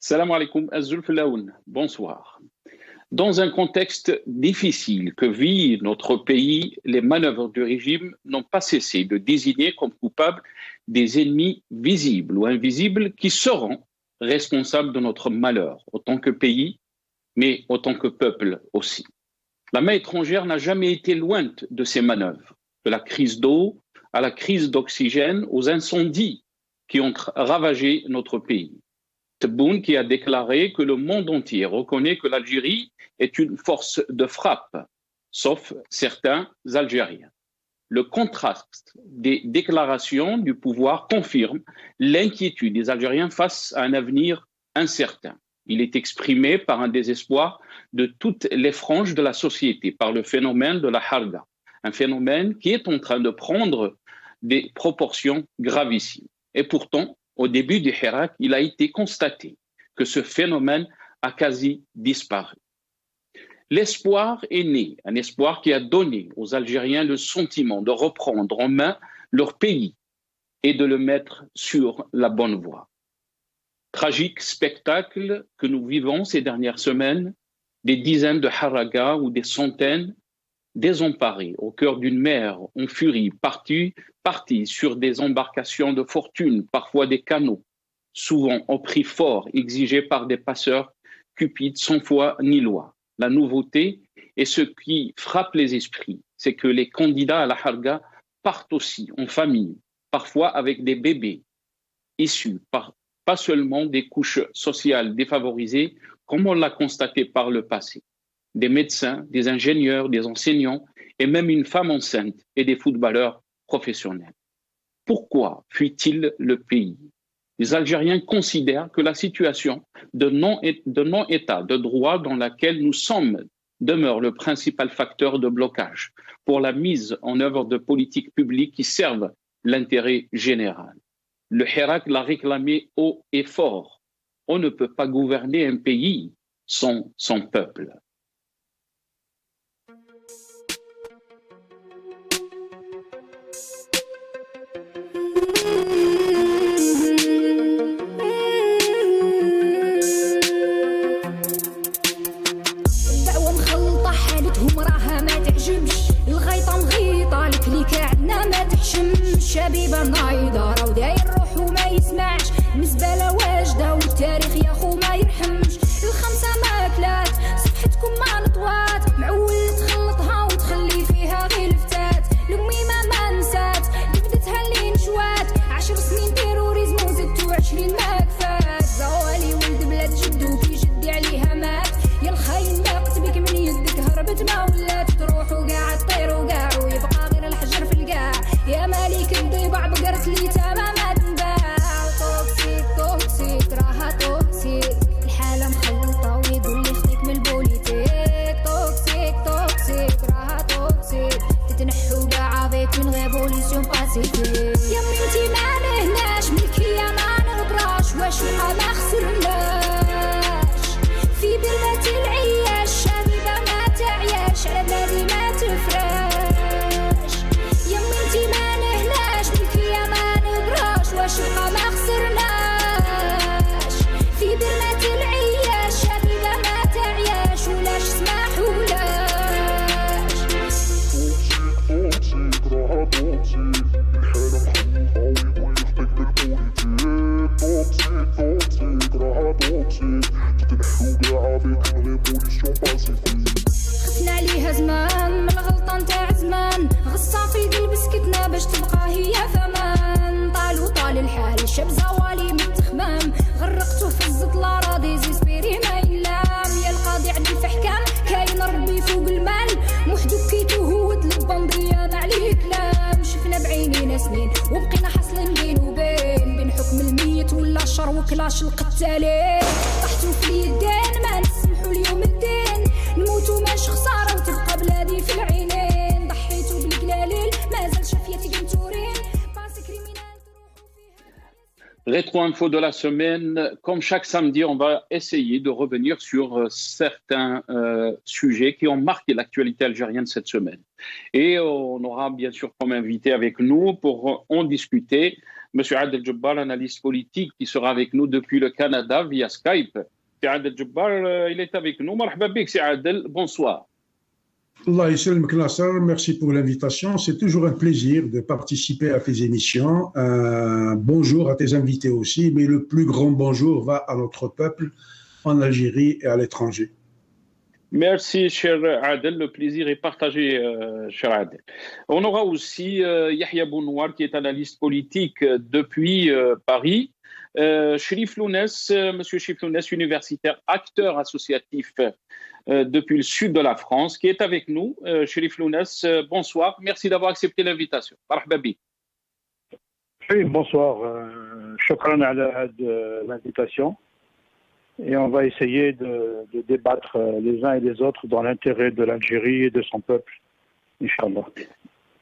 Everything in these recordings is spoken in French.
Salam alaikum, Azul Filaoun. Bonsoir. Dans un contexte difficile que vit notre pays, les manœuvres du régime n'ont pas cessé de désigner comme coupables des ennemis visibles ou invisibles qui seront responsables de notre malheur, autant que pays, mais autant que peuple aussi. La main étrangère n'a jamais été loin de ces manœuvres, de la crise d'eau à la crise d'oxygène, aux incendies qui ont ravagé notre pays. Tebboune qui a déclaré que le monde entier reconnaît que l'Algérie est une force de frappe, sauf certains Algériens. Le contraste des déclarations du pouvoir confirme l'inquiétude des Algériens face à un avenir incertain. Il est exprimé par un désespoir de toutes les franges de la société, par le phénomène de la harga, un phénomène qui est en train de prendre des proportions gravissimes. Et pourtant, au début du Hirak, il a été constaté que ce phénomène a quasi disparu. L'espoir est né, un espoir qui a donné aux Algériens le sentiment de reprendre en main leur pays et de le mettre sur la bonne voie. Tragique spectacle que nous vivons ces dernières semaines, des dizaines de haragas ou des centaines désemparés au cœur d'une mer en furie, partis sur des embarcations de fortune, parfois des canots, souvent au prix fort exigé par des passeurs cupides sans foi ni loi. La nouveauté et ce qui frappe les esprits, c'est que les candidats à la harga partent aussi en famille, parfois avec des bébés, issus pas seulement des couches sociales défavorisées, comme on l'a constaté par le passé. Des médecins, des ingénieurs, des enseignants et même une femme enceinte et des footballeurs professionnels. Pourquoi fuit-il le pays? Les Algériens considèrent que la situation de non-état de droit dans laquelle nous sommes demeure le principal facteur de blocage pour la mise en œuvre de politiques publiques qui servent l'intérêt général. Le Hirak l'a réclamé haut et fort. On ne peut pas gouverner un pays sans son peuple. شبيبة نايضة راو داير روحو ما يسمعش المزبلة واجدة والتاريخ يا خو ما يرحمش الخمسة ماكلات صفحتكم ما نطوات معول تخلطها وتخلي فيها غير الفتات الأميمة ما نسات جبدتها اللي نشوات 10 سنين تيروريزم وزدتو 20 ما كفات زوالي ولد بلاد جدو كي جدي عليها مات يا الخاين لاقت بك من يدك هربت ما ولات تروح وقاع تطير وقاع ويبقى غير الحجر في القاع يا مالك الضيبع بقرت لي تماما تنباع توكسيك توكسيك راها توكسيك الحالة مخلطة ويقول لي خطيك من البوليتيك توكسيك توكسيك راها توكسيك تتنحو قاع فيك من غير بوليسيون باسيفيك يا منتي ما نهناش ملكية ما نغبراش واش ما خسرناش في بلاد العياش شبيبة ما تعياش على بلادي ما تفراش يا منتي ما نهناش ملكية ما نغبراش واش ما خسرناش في بلاد العياش شبيبة ما تعياش ولاش سماحولاش توكسيك راها توكسيك الحالة مخلطة ويقول يخطيك بالبوليتيك توكسيك راها توكسيك تتنحو قاع فيك من غير بوليسيون باسيفيك خفنا عليها زمان من الغلطة نتاع زمان غصة في القلب سكتنا باش تبقى هي ثمان طال الحال الشاب زوالي من التخمام غرقتو في الزطلة راضي زيسبيري ما يلام يا القاضي عدل في حكام كاين ربي فوق المال موحدو كيتو هو البندية ما عليه كلام شفنا بعينينا سنين وبقينا حاصلين بين وبين بين حكم الميت ولا الشر وكلاش القتالين طحتو في اليدين ما نسمحو اليوم الدين نموتو ماش خسارة وتبقى بلادي في العينين ضحيتو بالقلالين مازال شافيتي قنتورين باسي كريمينال Rétro-info de la semaine, comme chaque samedi, on va essayer de revenir sur certains sujets qui ont marqué l'actualité algérienne cette semaine. Et on aura bien sûr comme invité avec nous pour en discuter Monsieur Adel Jabbar, analyste politique, qui sera avec nous depuis le Canada via Skype. C'est Adel Jabbar, il est avec nous. Marhaba bik, c'est Adel, bonsoir. Allah Yisselmek Nasser, merci pour l'invitation. C'est toujours un plaisir de participer à tes émissions. Bonjour à tes invités aussi, mais le plus grand bonjour va à notre peuple en Algérie et à l'étranger. Merci, cher Adel. Le plaisir est partagé, cher Adel. On aura aussi Yahya Bounouar, qui est analyste politique depuis Paris. Cherif Lounès, monsieur Cherif Lounès, universitaire, acteur associatif depuis le sud de la France, qui est avec nous. Cherif Lounès, bonsoir. Merci d'avoir accepté l'invitation. Marhaba bik. Oui, bonsoir. Shukran à l'invitation. Et on va essayer de débattre les uns et les autres dans l'intérêt de l'Algérie et de son peuple. Inch'Allah.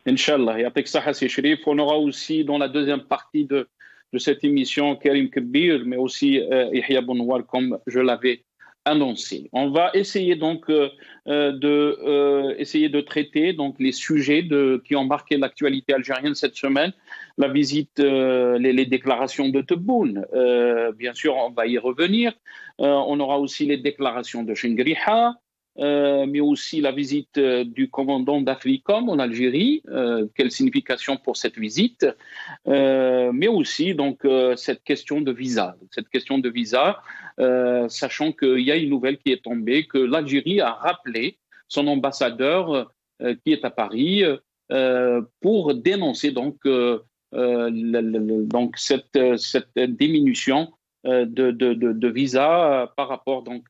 Inch'Allah. Yatek Saha, c'est Cherif. On aura aussi dans la deuxième partie de cette émission Karim Kebir, mais aussi Yahya Bounouar, comme je l'avais annoncé. On va essayer donc de traiter donc les sujets qui ont marqué l'actualité algérienne cette semaine. La visite, les déclarations de Tebboune, bien sûr, on va y revenir. On aura aussi les déclarations de Chengriha, mais aussi la visite du commandant d'Africom en Algérie. Quelle signification pour cette visite, mais aussi donc cette question de visa. Sachant qu'il y a une nouvelle qui est tombée, que l'Algérie a rappelé son ambassadeur qui est à Paris pour dénoncer donc cette diminution de visa par rapport donc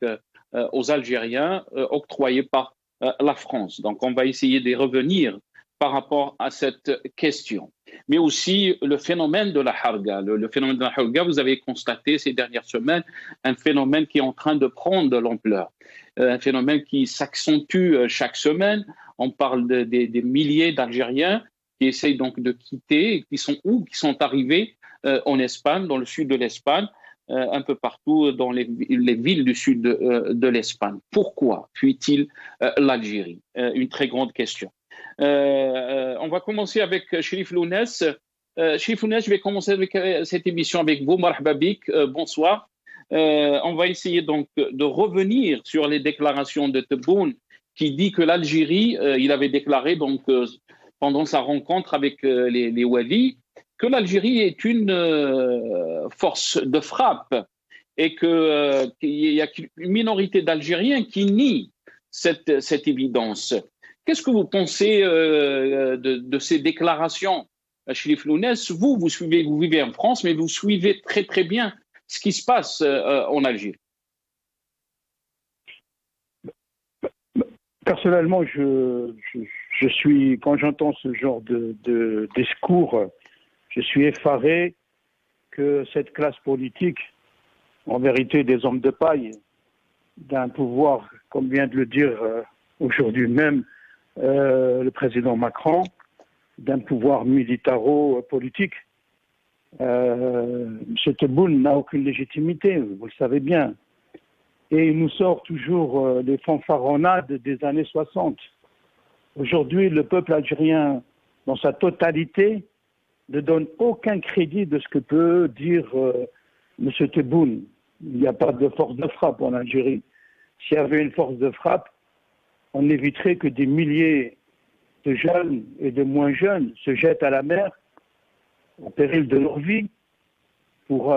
aux Algériens octroyés par la France. Donc on va essayer de revenir par rapport à cette question. Mais aussi le phénomène de la harga. Le phénomène de la harga, vous avez constaté ces dernières semaines un phénomène qui est en train de prendre de l'ampleur. Un phénomène qui s'accentue chaque semaine. On parle des milliers d'Algériens qui essayent donc de quitter, qui sont arrivés en Espagne, dans le sud de l'Espagne, un peu partout dans les villes du sud de l'Espagne. Pourquoi fuit-il l'Algérie? Une très grande question. On va commencer avec Cherif Lounès. Cherif Lounès, je vais commencer avec cette émission avec vous. Marhaba bik, bonsoir. On va essayer donc de revenir sur les déclarations de Tebboune qui dit que l'Algérie, il avait déclaré donc pendant sa rencontre avec les Wali, que l'Algérie est une force de frappe et qu'il y a une minorité d'Algériens qui nient cette évidence. Qu'est-ce que vous pensez de ces déclarations, Cherif Lounès? Vous vivez en France, mais vous suivez très très bien ce qui se passe en Algérie. Personnellement, je suis, quand j'entends ce genre de discours, je suis effaré que cette classe politique, en vérité des hommes de paille, d'un pouvoir, comme vient de le dire aujourd'hui même le président Macron, d'un pouvoir militaro-politique. M. Tebboune n'a aucune légitimité, vous le savez bien. Et il nous sort toujours des fanfaronnades des années 60. Aujourd'hui, le peuple algérien, dans sa totalité, ne donne aucun crédit de ce que peut dire M. Tebboune. Il n'y a pas de force de frappe en Algérie. S'il y avait une force de frappe, on éviterait que des milliers de jeunes et de moins jeunes se jettent à la mer au péril de leur vie pour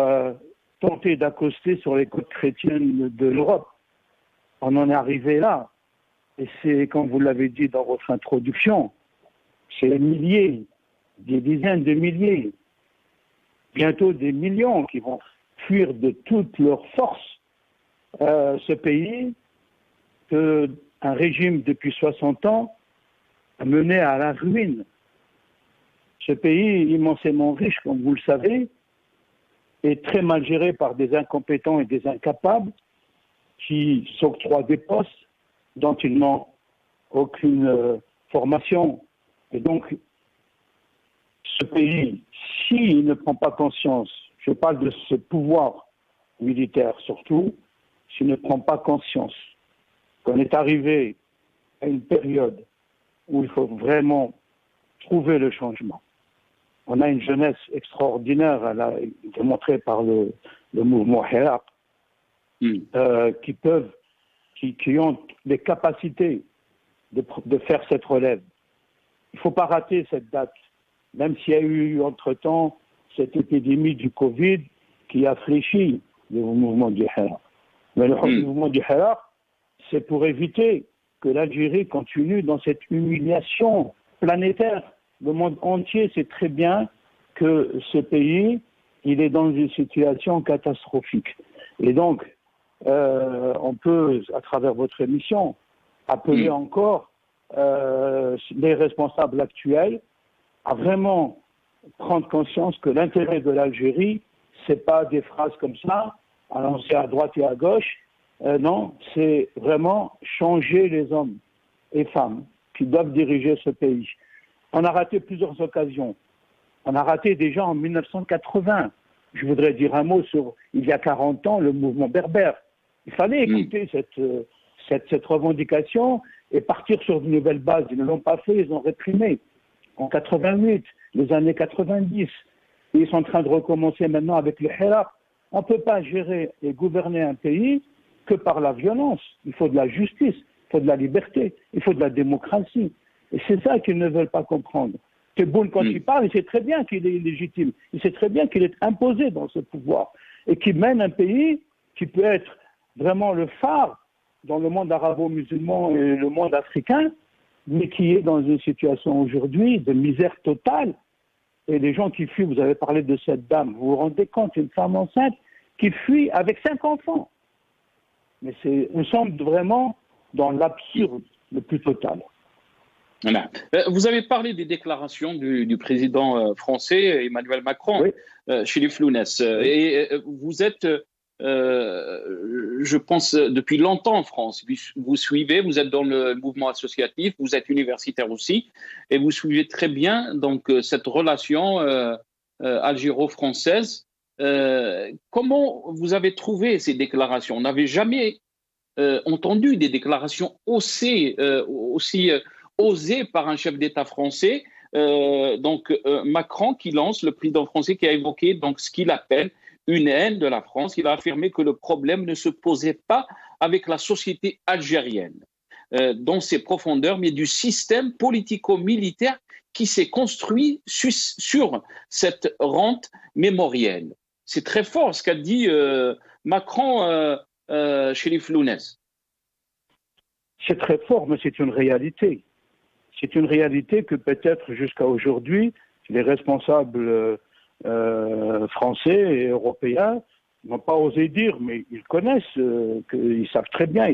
tenter d'accoster sur les côtes chrétiennes de l'Europe. On en est arrivé là. Et c'est, comme vous l'avez dit dans votre introduction, c'est des milliers, des dizaines de milliers, bientôt des millions qui vont fuir de toute leur force ce pays qu'un régime depuis 60 ans a mené à la ruine. Ce pays immensément riche, comme vous le savez, est très mal géré par des incompétents et des incapables qui s'octroient des postes dont ils n'ont aucune formation. Et donc, ce pays, s'il ne prend pas conscience, je parle de ce pouvoir militaire surtout, s'il ne prend pas conscience qu'on est arrivé à une période où il faut vraiment trouver le changement, On a une jeunesse extraordinaire, elle a démontré par le mouvement Hirak, qui ont les capacités de faire cette relève. Il ne faut pas rater cette date, même s'il y a eu entre-temps cette épidémie du Covid qui a fléchi le mouvement du Hirak. Mais le mouvement du Hirak, c'est pour éviter que l'Algérie continue dans cette humiliation planétaire. Le monde entier sait très bien que ce pays, il est dans une situation catastrophique. Et donc, on peut, à travers votre émission, appeler encore les responsables actuels à vraiment prendre conscience que l'intérêt de l'Algérie, c'est pas des phrases comme ça, annoncées à droite et à gauche. Non, c'est vraiment changer les hommes et femmes qui doivent diriger ce pays. On a raté plusieurs occasions. On a raté déjà en 1980. Je voudrais dire un mot sur, il y a 40 ans, le mouvement berbère. Il fallait écouter cette revendication et partir sur de nouvelles bases. Ils ne l'ont pas fait, ils ont réprimé. En 88, les années 90. Et ils sont en train de recommencer maintenant avec le Hirak. On ne peut pas gérer et gouverner un pays que par la violence. Il faut de la justice, il faut de la liberté, il faut de la démocratie. Et c'est ça qu'ils ne veulent pas comprendre. Tebboune, quand il parle, il sait très bien qu'il est illégitime. Il sait très bien qu'il est imposé dans ce pouvoir. Et qu'il mène un pays qui peut être vraiment le phare dans le monde arabo-musulman et le monde africain, mais qui est dans une situation aujourd'hui de misère totale. Et les gens qui fuient, vous avez parlé de cette dame, vous vous rendez compte, une femme enceinte qui fuit avec 5 enfants. Mais nous sommes vraiment dans l'absurde le plus total. Voilà. Vous avez parlé des déclarations du président français Emmanuel Macron chez les Flounès. Et vous êtes, je pense, depuis longtemps en France. Vous suivez, vous êtes dans le mouvement associatif, vous êtes universitaire aussi, et vous suivez très bien donc cette relation algéro-française. Comment vous avez trouvé ces déclarations? On n'avait jamais entendu des déclarations aussi osées par un chef d'État français. Macron qui lance, le président français qui a évoqué donc ce qu'il appelle une haine de la France. Il a affirmé que le problème ne se posait pas avec la société algérienne dans ses profondeurs, mais du système politico-militaire qui s'est construit sur cette rente mémorielle. C'est très fort ce qu'a dit Macron chez les Flounès. C'est très fort, mais c'est une réalité. C'est une réalité que peut-être jusqu'à aujourd'hui, les responsables français et européens n'ont pas osé dire, mais ils connaissent, ils savent très bien.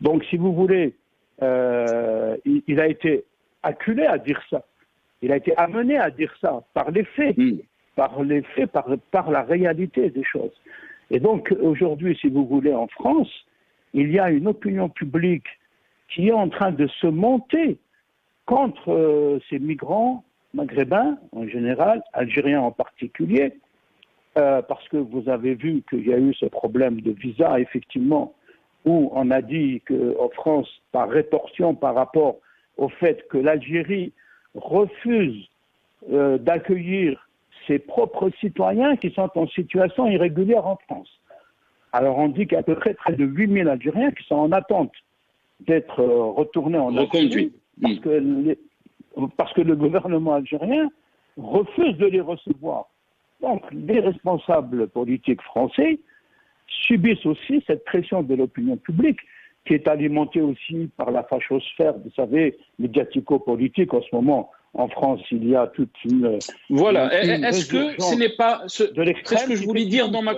Donc, si vous voulez, il a été acculé à dire ça. Il a été amené à dire ça par les faits, par la réalité des choses. Et donc, aujourd'hui, si vous voulez, en France, il y a une opinion publique qui est en train de se monter contre ces migrants maghrébins en général, algériens en particulier, parce que vous avez vu qu'il y a eu ce problème de visa, effectivement, où on a dit qu'en France, par rétorsion par rapport au fait que l'Algérie refuse d'accueillir ses propres citoyens qui sont en situation irrégulière en France. Alors on dit qu'il y a à peu près de 8000 Algériens qui sont en attente d'être retournés en Algérie parce que le gouvernement algérien refuse de les recevoir. Donc les responsables politiques français subissent aussi cette pression de l'opinion publique qui est alimentée aussi par la fachosphère, vous savez, médiatico-politique. En ce moment, en France, il y a toute une... Voilà. Est-ce que ce n'est pas... C'est ce que je voulais dire dans ma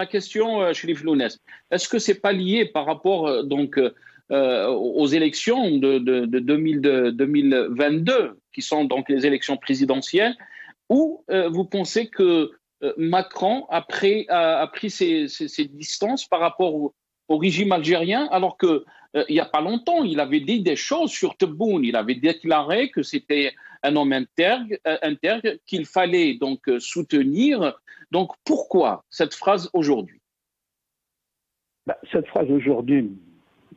question chez les Flounès. Est-ce que ce n'est pas lié par rapport aux élections de 2022, qui sont donc les élections présidentielles, où vous pensez que Macron a pris ses distances par rapport au régime algérien, alors que il n'y a pas longtemps, il avait dit des choses sur Tebboune. Il avait déclaré que c'était un homme intègre qu'il fallait donc soutenir. Donc pourquoi cette phrase aujourd'hui? Cette phrase aujourd'hui,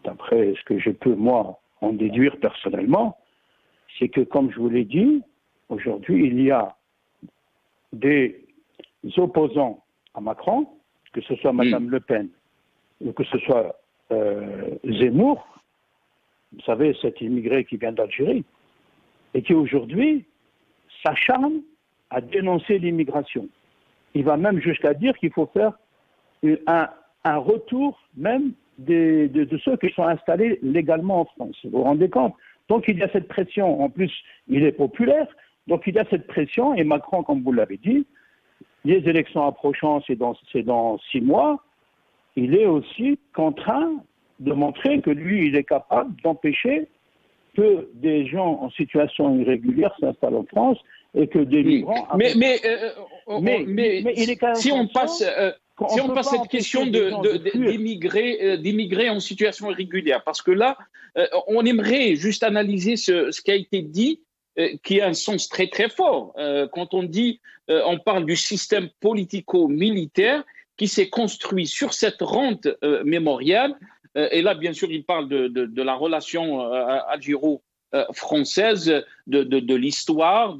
d'après ce que je peux moi en déduire personnellement, c'est que, comme je vous l'ai dit, aujourd'hui, il y a des opposants à Macron, que ce soit Mme Le Pen ou que ce soit Zemmour, vous savez, cet immigré qui vient d'Algérie, et qui aujourd'hui s'acharne à dénoncer l'immigration. Il va même jusqu'à dire qu'il faut faire un retour même de ceux qui sont installés légalement en France. Vous vous rendez compte? Donc il y a cette pression. En plus, il est populaire. Donc il y a cette pression. Et Macron, comme vous l'avez dit, les élections approchant, c'est dans 6 mois, il est aussi contraint de montrer que lui, il est capable d'empêcher que des gens en situation irrégulière s'installent en France et que des migrants... Mais il est quand même si on passe cette question d'immigrés en situation irrégulière, parce que là, on aimerait juste analyser ce qui a été dit, qui a un sens très très fort. Quand on dit, on parle du système politico-militaire qui s'est construit sur cette rente mémoriale. Et là, bien sûr, il parle de la relation algéro-française, de l'histoire.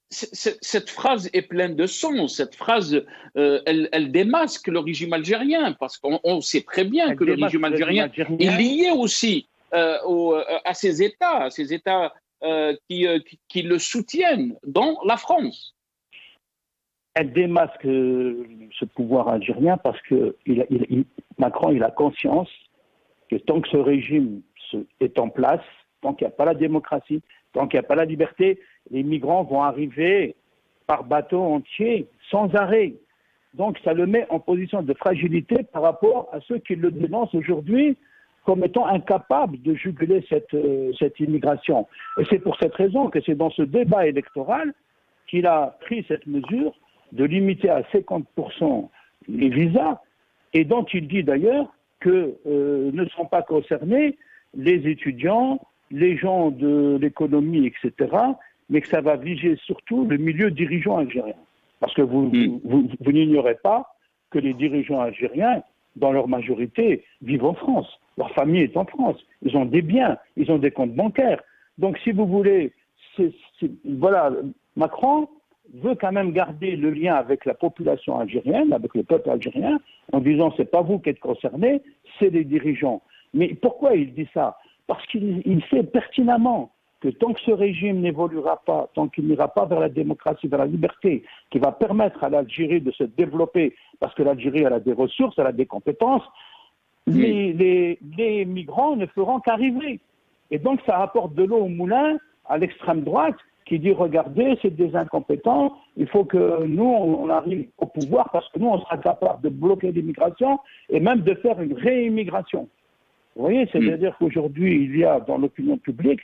Cette phrase est pleine de sens. Cette phrase, elle démasque le régime algérien, parce qu'on sait très bien que le régime algérien est lié aussi à ces États qui le soutiennent dans la France. Elle démasque ce pouvoir algérien parce que Macron, il a conscience que tant que ce régime est en place, tant qu'il n'y a pas la démocratie, tant qu'il n'y a pas la liberté, les migrants vont arriver par bateau entier, sans arrêt. Donc ça le met en position de fragilité par rapport à ceux qui le dénoncent aujourd'hui comme étant incapables de juguler cette immigration. Et c'est pour cette raison que c'est dans ce débat électoral qu'il a pris cette mesure de limiter à 50% les visas, et dont il dit d'ailleurs que ne sont pas concernés les étudiants, les gens de l'économie, etc., mais que ça va viser surtout le milieu dirigeant algérien. Parce que vous n'ignorez pas que les dirigeants algériens, dans leur majorité, vivent en France. Leur famille est en France. Ils ont des biens, ils ont des comptes bancaires. Donc, si vous voulez, voilà, Macron veut quand même garder le lien avec la population algérienne, avec le peuple algérien, en disant c'est pas vous qui êtes concernés, c'est les dirigeants. Mais pourquoi il dit ça? Parce qu'il sait pertinemment que tant que ce régime n'évoluera pas, tant qu'il n'ira pas vers la démocratie, vers la liberté, qui va permettre à l'Algérie de se développer, parce que l'Algérie elle a des ressources, elle a des compétences, les migrants ne feront qu'arriver. Et donc ça apporte de l'eau au moulin à l'extrême droite, qui dit regardez, c'est des incompétents, il faut que nous, on arrive au pouvoir parce que nous, on sera capable de bloquer l'immigration et même de faire une réimmigration. Vous voyez, c'est-à-dire qu'aujourd'hui, il y a dans l'opinion publique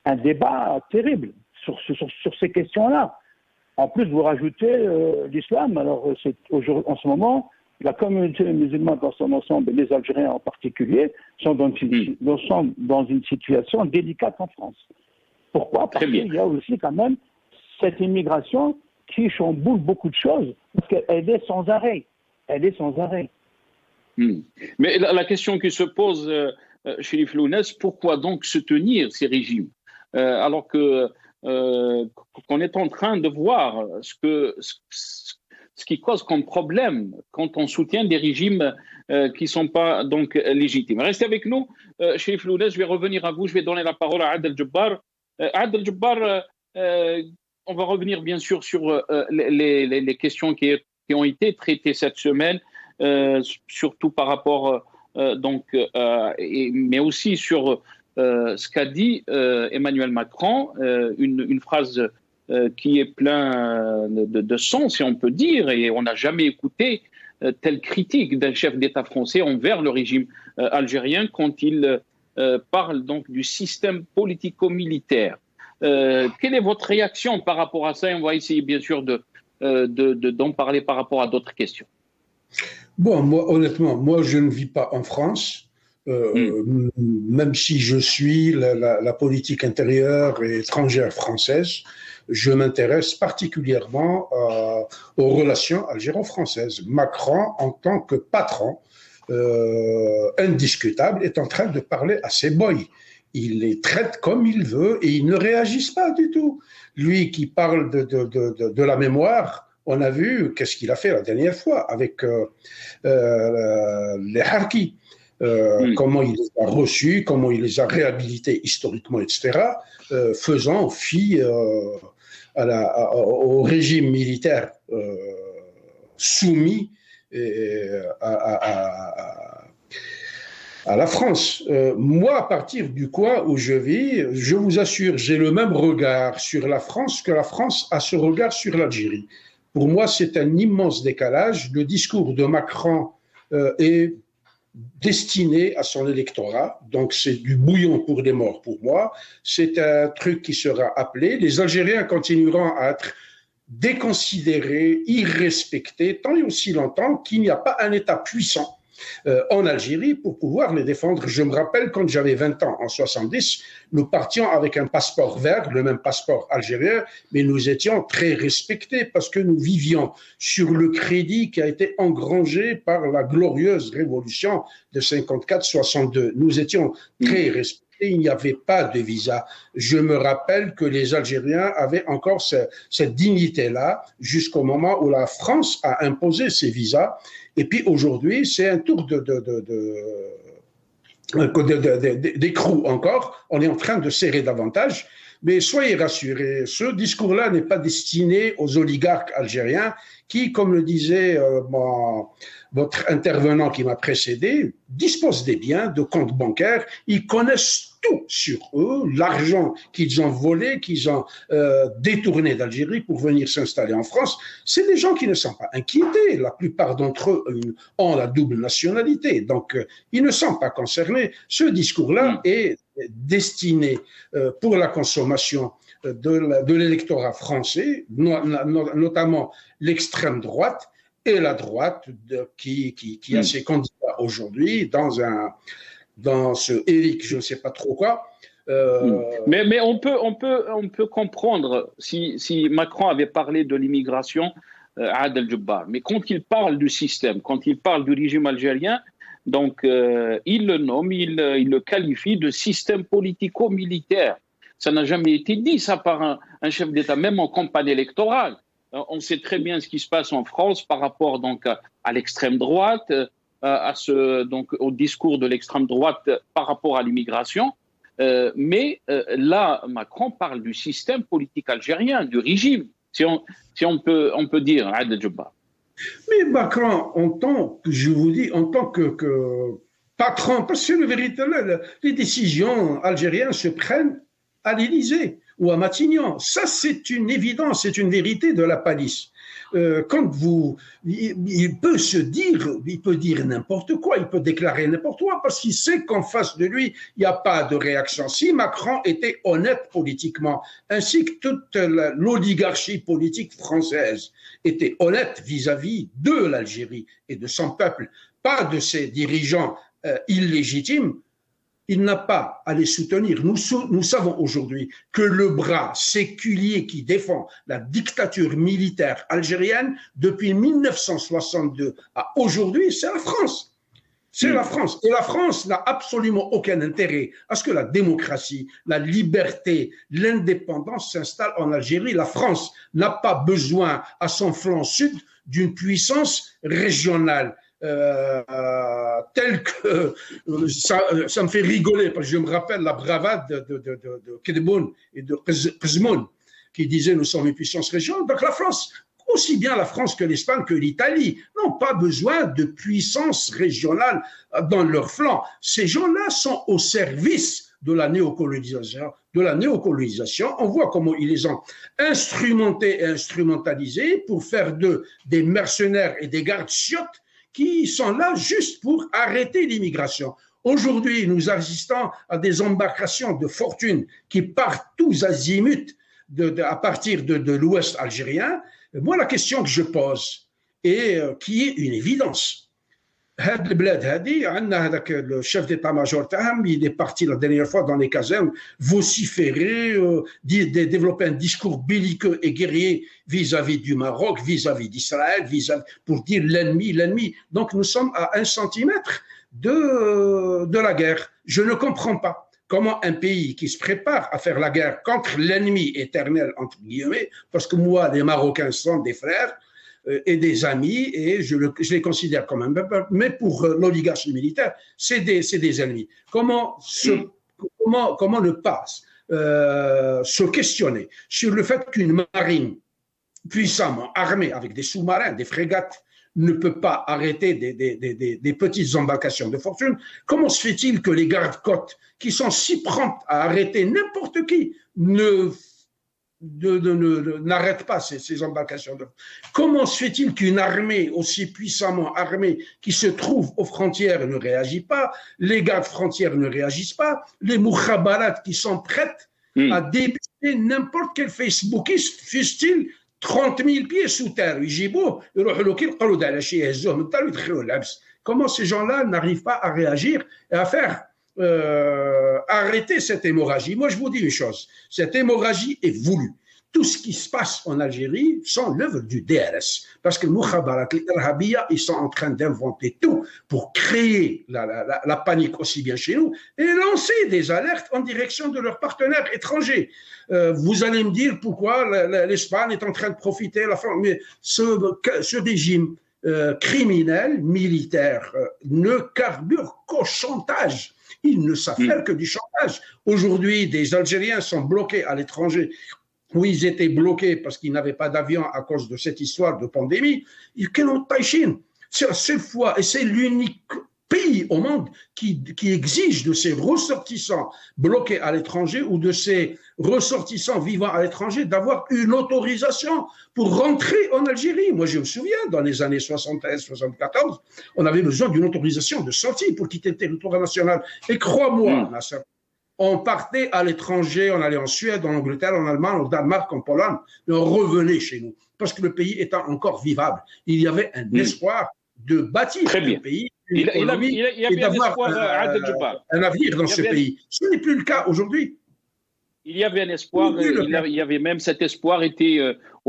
un débat terrible sur ces questions-là. En plus, vous rajoutez l'islam. Alors, en ce moment, la communauté musulmane dans son ensemble, et les Algériens en particulier, sont dans une situation délicate en France. Pourquoi? Parce qu'il y a aussi quand même cette immigration qui chamboule beaucoup de choses, parce qu'elle est sans arrêt. Elle est sans arrêt. Mais la question qui se pose, Chérif Lounès, pourquoi donc soutenir ces régimes alors qu'on est en train de voir ce qui cause comme problème quand on soutient des régimes qui ne sont pas donc légitimes. Restez avec nous, Chérif Lounès, je vais revenir à vous, je vais donner la parole à Adel Djebbar. Adel Djebbar, on va revenir bien sûr sur les questions qui ont été traitées cette semaine, surtout par rapport mais aussi sur ce qu'a dit Emmanuel Macron, une phrase qui est pleine de sens, si on peut dire, et on n'a jamais écouté telle critique d'un chef d'État français envers le régime algérien quand il parle donc du système politico-militaire. Quelle est votre réaction par rapport à ça? Et on va essayer bien sûr d'en parler par rapport à d'autres questions. Bon, moi, honnêtement, je ne vis pas en France, même si je suis la politique intérieure et étrangère française. Je m'intéresse particulièrement aux relations algéro-françaises. Macron, en tant que patron indiscutable, est en train de parler à ses boys. il les traite comme il veut et ils ne réagissent pas du tout. Lui qui parle de la mémoire, on a vu qu'est-ce qu'il a fait la dernière fois avec les Harkis. Comment il les a reçus, comment il les a réhabilités historiquement, etc., faisant fi au régime militaire soumis à la France. Moi, à partir du coin où je vis, je vous assure, j'ai le même regard sur la France que la France a ce regard sur l'Algérie. Pour moi, c'est un immense décalage. Le discours de Macron est destiné à son électorat, donc c'est du bouillon pour les morts pour moi. C'est un truc qui sera appelé. Les Algériens continueront à être déconsidérés, irrespectés, tant et aussi longtemps qu'il n'y a pas un État puissant en Algérie pour pouvoir les défendre. Je me rappelle quand j'avais 20 ans, en 70, nous partions avec un passeport vert, le même passeport algérien, mais nous étions très respectés parce que nous vivions sur le crédit qui a été engrangé par la glorieuse révolution de 54-62. Nous étions très respectés. Il n'y avait pas de visa. Je me rappelle que les Algériens avaient encore cette dignité-là jusqu'au moment où la France a imposé ces visas. Et puis aujourd'hui, c'est un tour d'écrou encore. On est en train de serrer davantage. Mais soyez rassurés, ce discours-là n'est pas destiné aux oligarques algériens qui, comme le disait votre intervenant qui m'a précédé, disposent des biens, de comptes bancaires. Ils connaissent tout sur eux, l'argent qu'ils ont volé, qu'ils ont détourné d'Algérie pour venir s'installer en France. C'est des gens qui ne sont pas inquiétés. La plupart d'entre eux ont la double nationalité, donc ils ne sont pas concernés. Ce discours-là est destiné pour la consommation de l'électorat français, notamment l'extrême droite et la droite qui a ses candidats aujourd'hui dans ce Éric, je ne sais pas trop quoi. Mais on peut comprendre si Macron avait parlé de l'immigration, Adel Djebbar, mais quand il parle du système, quand il parle du régime algérien, donc il le nomme, il le qualifie de système politico-militaire. Ça n'a jamais été dit ça par un chef d'État, même en campagne électorale. On sait très bien ce qui se passe en France par rapport donc à l'extrême droite, donc au discours de l'extrême droite par rapport à l'immigration. Mais là, Macron parle du système politique algérien, du régime, si on peut dire, Adel Djebbar. Mais Macron, en tant que patron, parce que les décisions algériennes se prennent à l'Élysée ou à Matignon. Ça, c'est une évidence, c'est une vérité de la palisse. Il peut dire n'importe quoi, il peut déclarer n'importe quoi, parce qu'il sait qu'en face de lui, il n'y a pas de réaction. Si Macron était honnête politiquement, ainsi que toute l'oligarchie politique française était honnête vis-à-vis de l'Algérie et de son peuple, pas de ses dirigeants illégitimes, il n'a pas à les soutenir. Nous savons aujourd'hui que le bras séculier qui défend la dictature militaire algérienne depuis 1962 à aujourd'hui, c'est la France. C'est la France. Et la France n'a absolument aucun intérêt à ce que la démocratie, la liberté, l'indépendance s'installent en Algérie. La France n'a pas besoin à son flanc sud d'une puissance régionale. Tel que ça me fait rigoler parce que je me rappelle la bravade de Kedeboun et de Qizmoun qui disaient nous sommes une puissance régionale. Donc la France, aussi bien la France que l'Espagne que l'Italie, n'ont pas besoin de puissance régionale dans leur flanc. Ces gens-là sont au service de la néocolonisation. On voit comment ils les ont instrumentés et instrumentalisés pour faire d'eux des mercenaires et des gardes-chiottes qui sont là juste pour arrêter l'immigration. Aujourd'hui, nous assistons à des embarcations de fortune qui partent tous azimuts à partir de l'ouest algérien. Moi, la question que je pose, et qui est une évidence, le chef d'état-major il est parti la dernière fois dans les casernes vociférer, développer un discours belliqueux et guerrier vis-à-vis du Maroc, vis-à-vis d'Israël, pour dire l'ennemi. Donc nous sommes à 1 centimètre de la guerre. Je ne comprends pas comment un pays qui se prépare à faire la guerre contre l'ennemi éternel, entre guillemets, parce que moi, les Marocains sont des frères et des amis, et je les considère comme un peuple, mais pour l'oligarchie militaire, c'est des ennemis. Comment ne pas se questionner sur le fait qu'une marine puissamment armée avec des sous-marins, des frégates, ne peut pas arrêter des petites embarcations de fortune? Comment se fait-il que les gardes-côtes, qui sont si promptes à arrêter n'importe qui, n'arrêtent pas ces embarcations de... Comment se fait-il qu'une armée aussi puissamment armée qui se trouve aux frontières ne réagit pas, les gardes frontières ne réagissent pas, les mukhabarat qui sont prêtes à débuter n'importe quel Facebookiste, fût-il 30 000 pieds sous terre, comment ces gens-là n'arrivent pas à réagir et à faire arrêter cette hémorragie? Moi, je vous dis une chose, cette hémorragie est voulue. Tout ce qui se passe en Algérie sont l'œuvre du DRS. Parce que les Mukhabarat, les Irhabiyya, ils sont en train d'inventer tout pour créer la panique aussi bien chez nous et lancer des alertes en direction de leurs partenaires étrangers. Vous allez me dire pourquoi l'Espagne est en train de profiter, la France, mais ce régime criminel, militaire, ne carbure qu'au chantage. Ils ne savent faire que du chantage. Aujourd'hui, des Algériens sont bloqués à l'étranger, où ils étaient bloqués parce qu'ils n'avaient pas d'avion à cause de cette histoire de pandémie. C'est la seule fois, et c'est l'unique pays au monde qui exige de ses ressortissants bloqués à l'étranger ou de ses ressortissants vivant à l'étranger d'avoir une autorisation pour rentrer en Algérie. Moi, je me souviens, dans les années 73-74, on avait besoin d'une autorisation de sortie pour quitter le territoire national. Et crois-moi, Nasser, on partait à l'étranger, on allait en Suède, en Angleterre, en Allemagne, au Danemark, en Pologne, et on revenait chez nous, parce que le pays était encore vivable. Il y avait un espoir de bâtir un pays, une économie, et d'avoir un avenir dans ce pays. Ce n'est plus le cas aujourd'hui. Il y avait un espoir, il y avait même cet espoir était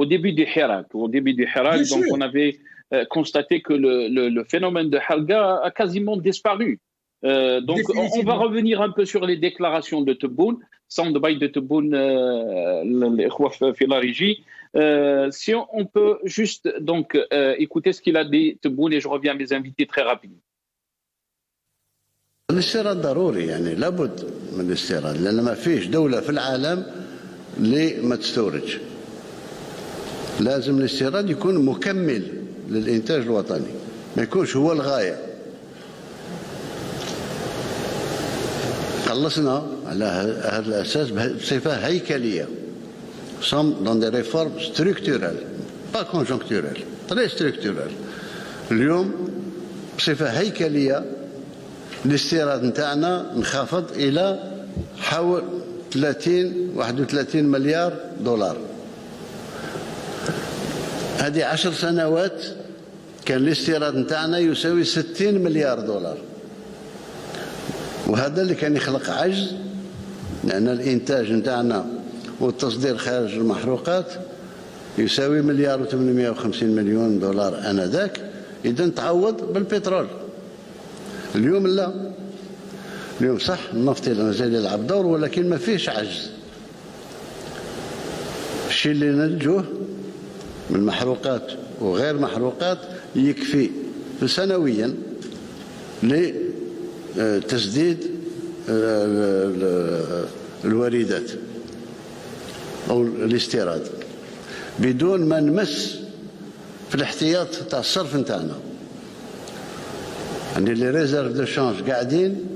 au début du Hirak. Au début du Hirak, donc on avait constaté que le phénomène de Halga a quasiment disparu. Donc, on va revenir un peu sur les déclarations de Tebboune, soundbite de Tebboune, la régie. Si on peut juste donc écouter ce qu'il a dit Tebboune, et je reviens à mes invités très rapidement. الاستيراد ضروري يعني لابد من الاستيراد لأن ما فيش دولة في العالم اللي ما تستورج. لازم الاستيراد يكون مكمل للإنتاج الوطني، ما يكونش هو الغاية. خلصنا على هذا الأساس بصفة هيكلية. Sommes dans des réformes structurelles, pas conjoncturelles, très structurelles. اليوم بصفة هيكلية الاستيراد نتاعنا انخفض إلى حول 31 مليار دولار. هذه 10 سنوات كان الاستيراد نتاعنا يساوي 60 مليار دولار. وهذا اللي كان يخلق عجز، لأن الإنتاج نتاعنا والتصدير خارج المحروقات يساوي 1,850 مليون دولار آنذاك، إذا تعوض بالبترول. اليوم لا، اليوم صح النفط مازال يلعب دور ولكن ما فيش عجز. الشيء اللي ننتجوه من محروقات وغير محروقات يكفي سنويا لتسديد الواردات أو الاستيراد بدون ما نمس في الاحتياط تاع الصرف نتاعنا. يعني لي ريزيرف دو شانج قاعدين،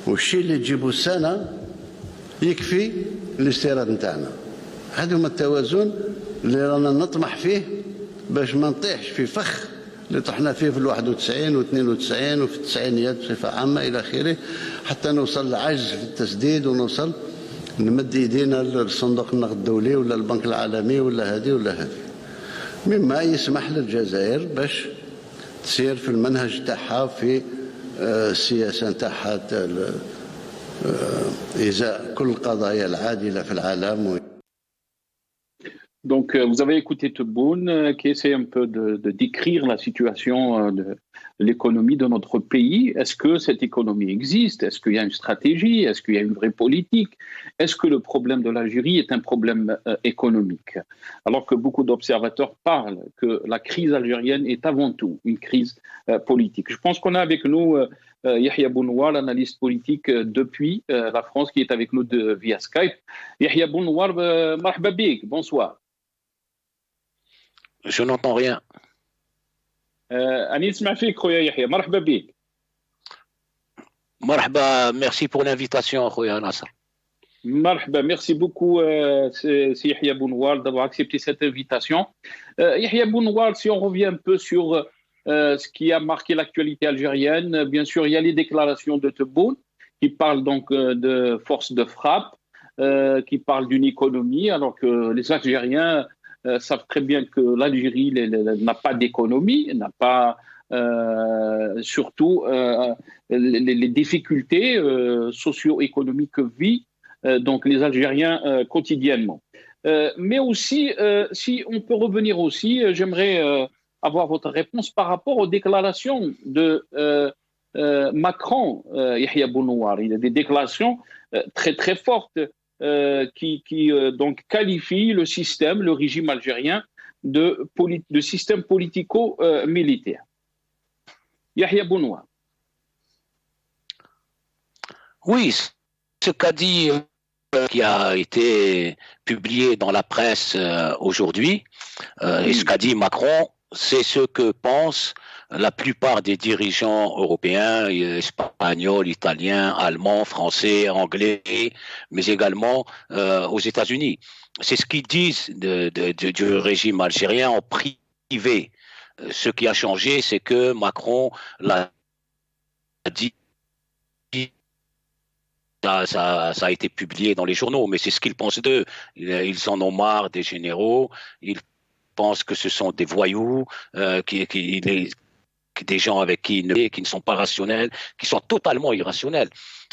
والشيء اللي تجيبه السنة يكفي الاستيراد نتاعنا. هذا هو التوازن اللي رانا نطمح فيه باش ما نطيحش في فخ اللي طحنا فيه في 91 و92 وفي التسعينيات بصفة عامة إلى آخره، حتى نوصل لعجز في التسديد ونوصل نمد يدينا للصندوق النقد الدولي ولا البنك العالمي ولا هذه ولا هذه، مما يسمح للجزائر باش تسير في المنهج تاعها في السياسة تاعها إزاء كل القضايا العادلة في العالم. Donc, vous avez écouté Tebboune qui essaie un peu de décrire la situation l'économie de notre pays. Est-ce que cette économie existe? Est-ce qu'il y a une stratégie? Est-ce qu'il y a une vraie politique? Est-ce que le problème de l'Algérie est un problème économique? Alors que beaucoup d'observateurs parlent que la crise algérienne est avant tout une crise politique. Je pense qu'on a avec nous Yahya Bounouar, l'analyste politique depuis la France, qui est avec nous via Skype. Yahya Bounouar, marhaba bik, bonsoir. Je n'entends rien. أني نسمع فيك خويا يحيى مرحبا بك. مرحبا, merci pour l'invitation خويا ناصر. مرحبا, merci beaucoup Yahya Bounouar d'avoir accepté cette invitation. Yahya Bounouar, si on revient un peu sur ce qui a marqué l'actualité algérienne, bien sûr il y a les déclarations de Tebboune qui parlent donc de force de frappe, qui parlent d'une économie, alors que les Algériens savent très bien que l'Algérie n'a pas d'économie, n'a pas surtout les difficultés socio-économiques que vivent donc les Algériens quotidiennement. Mais aussi, si on peut revenir aussi, j'aimerais avoir votre réponse par rapport aux déclarations de Macron, Yahya Bounouar. Il y a des déclarations très très fortes qui donc qualifie le système, le régime algérien de système politico-militaire. Yahya Bounouar. Oui, ce qu'a dit, qui a été publié dans la presse aujourd'hui, et ce qu'a dit Macron, c'est ce que pensent la plupart des dirigeants européens, espagnols, italiens, allemands, français, anglais, mais également aux États-Unis. C'est ce qu'ils disent du régime algérien en privé. Ce qui a changé, c'est que Macron l'a dit. Ça a été publié dans les journaux, mais c'est ce qu'ils pensent d'eux. Ils en ont marre des généraux. Ils pensent que ce sont des voyous, des gens avec qui ne sont pas rationnels, qui sont totalement irrationnels.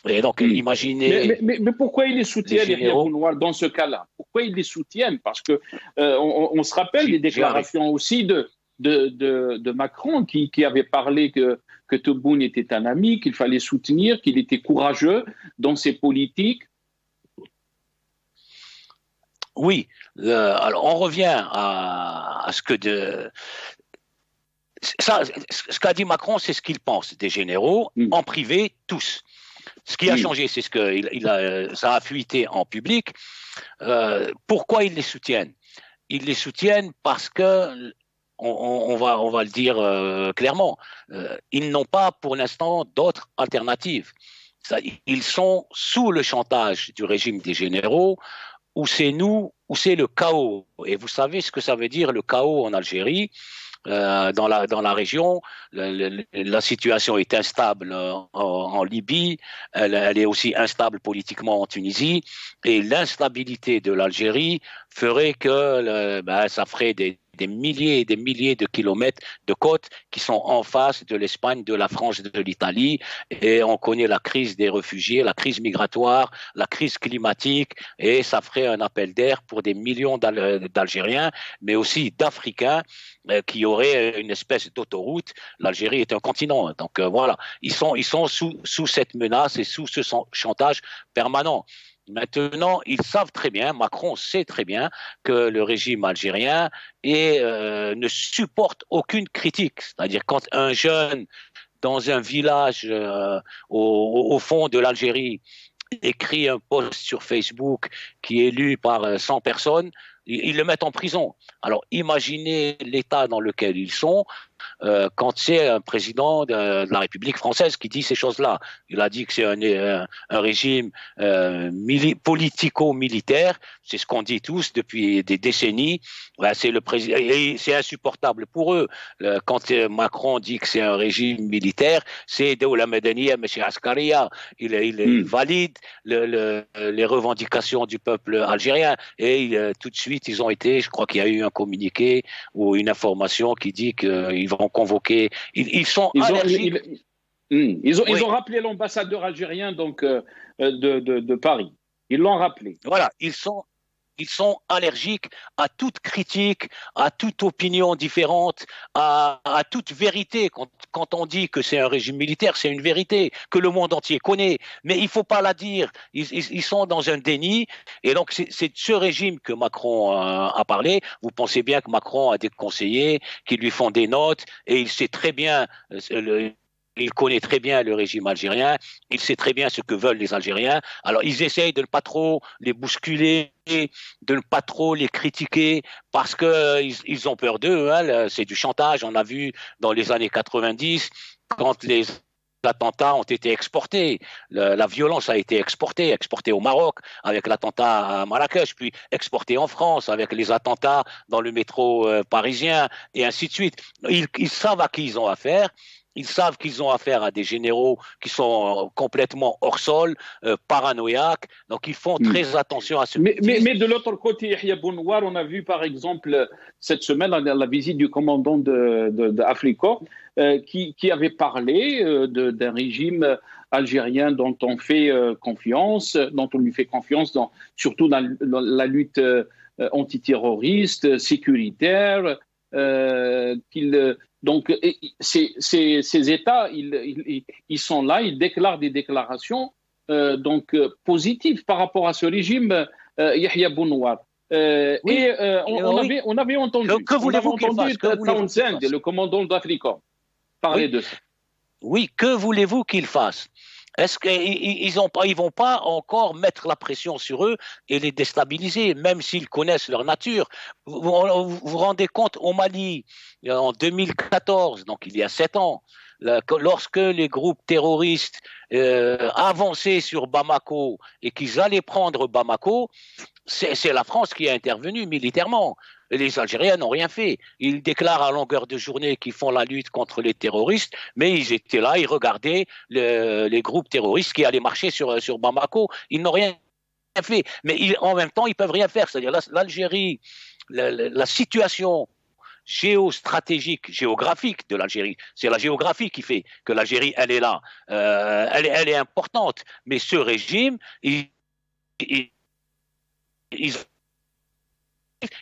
Et donc, imaginez... Mais pourquoi ils les soutiennent, les Bounouar, dans ce cas-là? Pourquoi ils les soutiennent? Parce que on se rappelle les déclarations aussi de Macron qui avait parlé que Tebboune était un ami, qu'il fallait soutenir, qu'il était courageux dans ses politiques. Oui, alors on revient à ce que ce qu'a dit Macron, c'est ce qu'il pense des généraux, en privé, tous. Ce qui a changé, c'est ça a fuité en public. Pourquoi ils les soutiennent? Ils les soutiennent parce que, on va le dire clairement, ils n'ont pas pour l'instant d'autres alternatives. Ils sont sous le chantage du régime des généraux, ou c'est nous, ou c'est le chaos. Et vous savez ce que ça veut dire, le chaos en Algérie. Dans la région, la situation est instable en Libye, elle est aussi instable politiquement en Tunisie, et l'instabilité de l'Algérie ferait que ça ferait des milliers et des milliers de kilomètres de côtes qui sont en face de l'Espagne, de la France, de l'Italie, et on connaît la crise des réfugiés, la crise migratoire, la crise climatique, et ça ferait un appel d'air pour des millions d'Algériens, mais aussi d'Africains qui auraient une espèce d'autoroute. L'Algérie est un continent, donc voilà, ils sont sous cette menace et sous ce chantage permanent. Maintenant, ils savent très bien, Macron sait très bien que le régime algérien ne supporte aucune critique. C'est-à-dire quand un jeune dans un village au fond de l'Algérie écrit un post sur Facebook qui est lu par 100 personnes, ils le mettent en prison. Alors imaginez l'état dans lequel ils sont quand c'est un président de la République française qui dit ces choses-là. Il a dit que c'est un régime politico-militaire, c'est ce qu'on dit tous depuis des décennies. C'est le président, et c'est insupportable pour eux. Quand Macron dit que c'est un régime militaire, c'est Dawla Madaniya, M. Askaria. Il valide les revendications du peuple algérien. Et tout de suite, ils ont été, je crois qu'il y a eu un communiqué ou une information qui dit qu'ils vont convoquer. Ils sont allergiques. Ils ont rappelé l'ambassadeur algérien donc de Paris. Ils l'ont rappelé. Voilà, ils sont Ils sont allergiques à toute critique, à toute opinion différente, à toute vérité. Quand on dit que c'est un régime militaire, c'est une vérité que le monde entier connaît. Mais il ne faut pas la dire. Ils sont dans un déni. Et donc, c'est de ce régime que Macron a parlé. Vous pensez bien que Macron a des conseillers qui lui font des notes et il sait très bien... Il connaît très bien le régime algérien, il sait très bien ce que veulent les Algériens. Alors, ils essayent de ne pas trop les bousculer, de ne pas trop les critiquer, parce qu'ils ont peur d'eux. Hein. C'est du chantage. On a vu dans les années 90, quand les attentats ont été exportés, la violence a été exportée au Maroc avec l'attentat à Marrakech, puis exportée en France avec les attentats dans le métro parisien, et ainsi de suite. Ils savent à qui ils ont affaire. Ils savent qu'ils ont affaire à des généraux qui sont complètement hors sol, paranoïaques. Donc, ils font très attention à ce mais de l'autre côté, Yahya Bouhnouar, on a vu par exemple cette semaine la visite du commandant d'Africa qui avait parlé d'un régime algérien dont on fait confiance, dont on lui fait confiance, surtout dans la lutte antiterroriste, sécuritaire, donc, ces États, ils sont là, ils déclarent des déclarations positives par rapport à ce régime, Yahya Bouhnouar. Oui, on avait entendu, Townsend, le commandant d'Africa, parler de ça. Oui, que voulez-vous qu'ils fassent? Est-ce qu'ils vont pas encore mettre la pression sur eux et les déstabiliser, même s'ils connaissent leur nature? Vous vous rendez compte, au Mali, en 2014, donc il y a 7 ans, lorsque les groupes terroristes avançaient sur Bamako et qu'ils allaient prendre Bamako, c'est la France qui a intervenu militairement. Les Algériens n'ont rien fait. Ils déclarent à longueur de journée qu'ils font la lutte contre les terroristes, mais ils étaient là, ils regardaient les groupes terroristes qui allaient marcher sur Bamako. Ils n'ont rien fait. Mais en même temps, ils ne peuvent rien faire. C'est-à-dire l'Algérie, la situation géostratégique, géographique de l'Algérie, c'est la géographie qui fait que l'Algérie, elle est là. Elle est importante. Mais ce régime,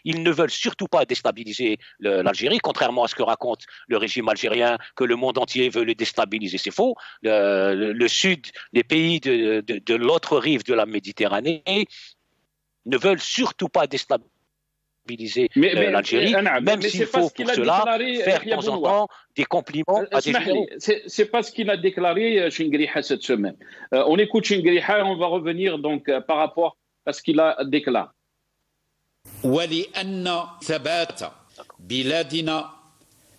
ils ne veulent surtout pas déstabiliser l'Algérie, contrairement à ce que raconte le régime algérien, que le monde entier veut le déstabiliser. C'est faux. Le Sud, les pays de l'autre rive de la Méditerranée ne veulent surtout pas déstabiliser l'Algérie, même s'il faut pour cela faire de temps en temps des compliments à des généraux. C'est pas ce qu'il a déclaré Chingriha cette semaine. On écoute Chingriha et on va revenir donc par rapport à ce qu'il a déclaré. ولأن ثبات بلادنا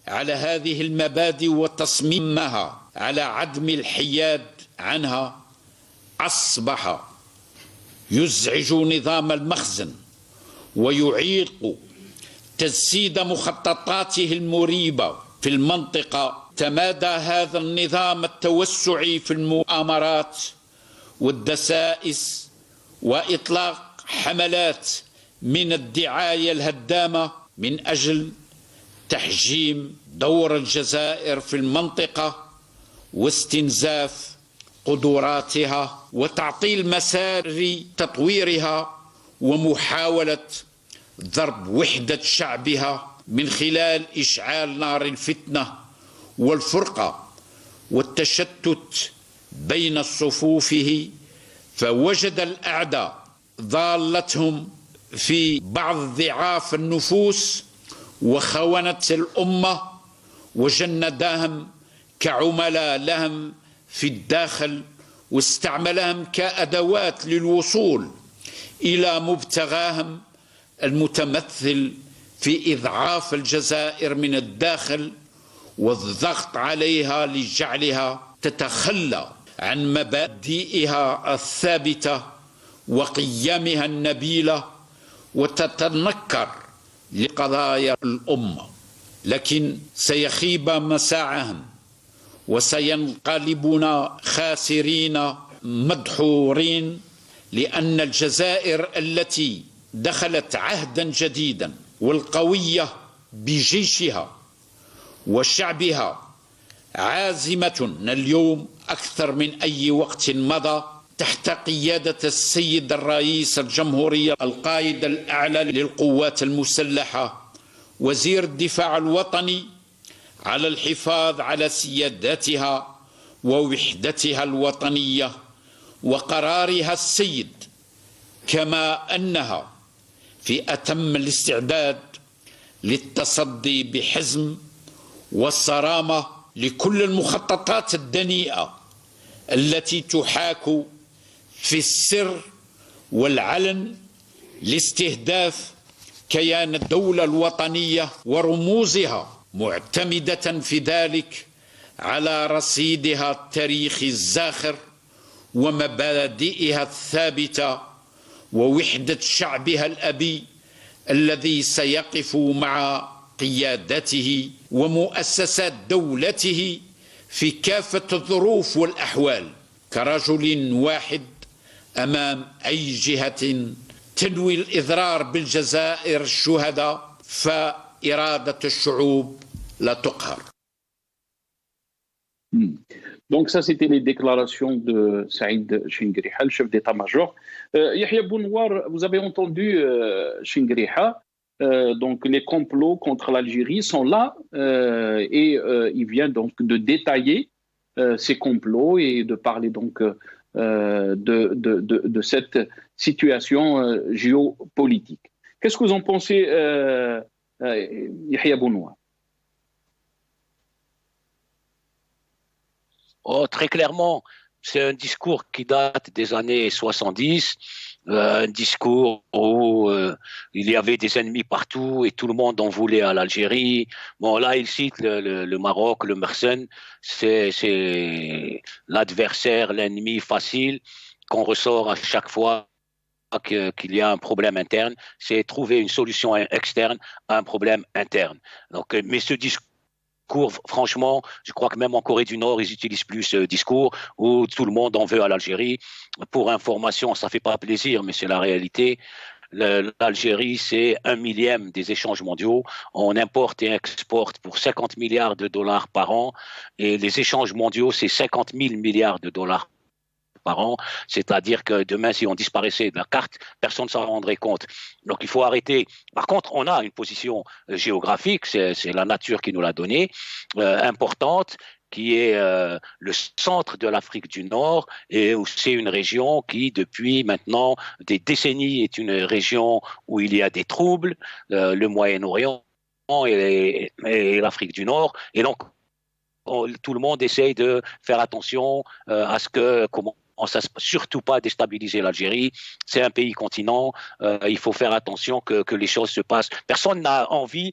على هذه المبادئ وتصميمها على عدم الحياد عنها أصبح يزعج نظام المخزن ويعيق تجسيد مخططاته المريبة في المنطقة. تمادى هذا النظام التوسعي في المؤامرات والدسائس وإطلاق حملات من الدعاية الهدامة من أجل تحجيم دور الجزائر في المنطقة واستنزاف قدراتها وتعطيل مسار تطويرها ومحاولة ضرب وحدة شعبها من خلال إشعال نار الفتنة والفرقة والتشتت بين صفوفه. فوجد الأعداء ضالتهم في بعض ضعاف النفوس وخونة الأمة وجنداهم كعملاء لهم في الداخل واستعملهم كأدوات للوصول إلى مبتغاهم المتمثل في إضعاف الجزائر من الداخل والضغط عليها لجعلها تتخلى عن مبادئها الثابتة وقيمها النبيلة وتتنكر لقضايا الأمة. لكن سيخيب مساعهم وسينقلبون خاسرين مدحورين، لأن الجزائر التي دخلت عهدا جديدا والقوية بجيشها وشعبها عازمة اليوم أكثر من أي وقت مضى تحت قيادة السيد الرئيس الجمهورية القائد الأعلى للقوات المسلحة وزير الدفاع الوطني على الحفاظ على سيادتها ووحدتها الوطنية وقرارها السيد، كما أنها في أتم الاستعداد للتصدي بحزم والصرامة لكل المخططات الدنيئة التي تحاك في السر والعلن لاستهداف كيان الدولة الوطنية ورموزها، معتمدة في ذلك على رصيدها التاريخي الزاخر ومبادئها الثابتة ووحدة شعبها الأبي الذي سيقف مع قيادته ومؤسسات دولته في كافة الظروف والأحوال كرجل واحد أمام أي جهة تنوي الإضرار بالجزائر الشهداء، فإرادة الشعوب لا تقهر. Donc ça, c'était les déclarations de Saïd Chingriha, le chef d'état-major. Yahya Bounouar, vous avez entendu Chingriha, donc les complots contre l'Algérie sont là et il vient donc de détailler ces complots et de parler donc de cette situation géopolitique. Qu'est-ce que vous en pensez, Yahya Bounouar? Oh, très clairement, c'est un discours qui date des années 70, un discours où il y avait des ennemis partout et tout le monde en voulait à l'Algérie. Bon, là, il cite le Maroc, le Mersenne, c'est l'adversaire, l'ennemi facile qu'on ressort à chaque fois qu'il y a un problème interne, c'est trouver une solution externe à un problème interne. Donc, mais ce discours, franchement, je crois que même en Corée du Nord, ils utilisent plus ce discours où tout le monde en veut à l'Algérie. Pour information, ça fait pas plaisir, mais c'est la réalité. L'Algérie, c'est 1/1000 des échanges mondiaux. On importe et exporte pour 50 milliards de dollars par an. Et les échanges mondiaux, c'est 50 000 milliards de dollars par an, c'est-à-dire que demain, si on disparaissait de la carte, personne ne s'en rendrait compte. Donc il faut arrêter. Par contre, on a une position géographique, c'est la nature qui nous l'a donnée, importante, qui est le centre de l'Afrique du Nord, et où c'est une région qui, depuis maintenant des décennies, est une région où il y a des troubles, le Moyen-Orient et l'Afrique du Nord, et donc tout le monde essaye de faire attention à ce que surtout pas déstabiliser l'Algérie. C'est un pays continent. Il faut faire attention que les choses se passent. Personne n'a envie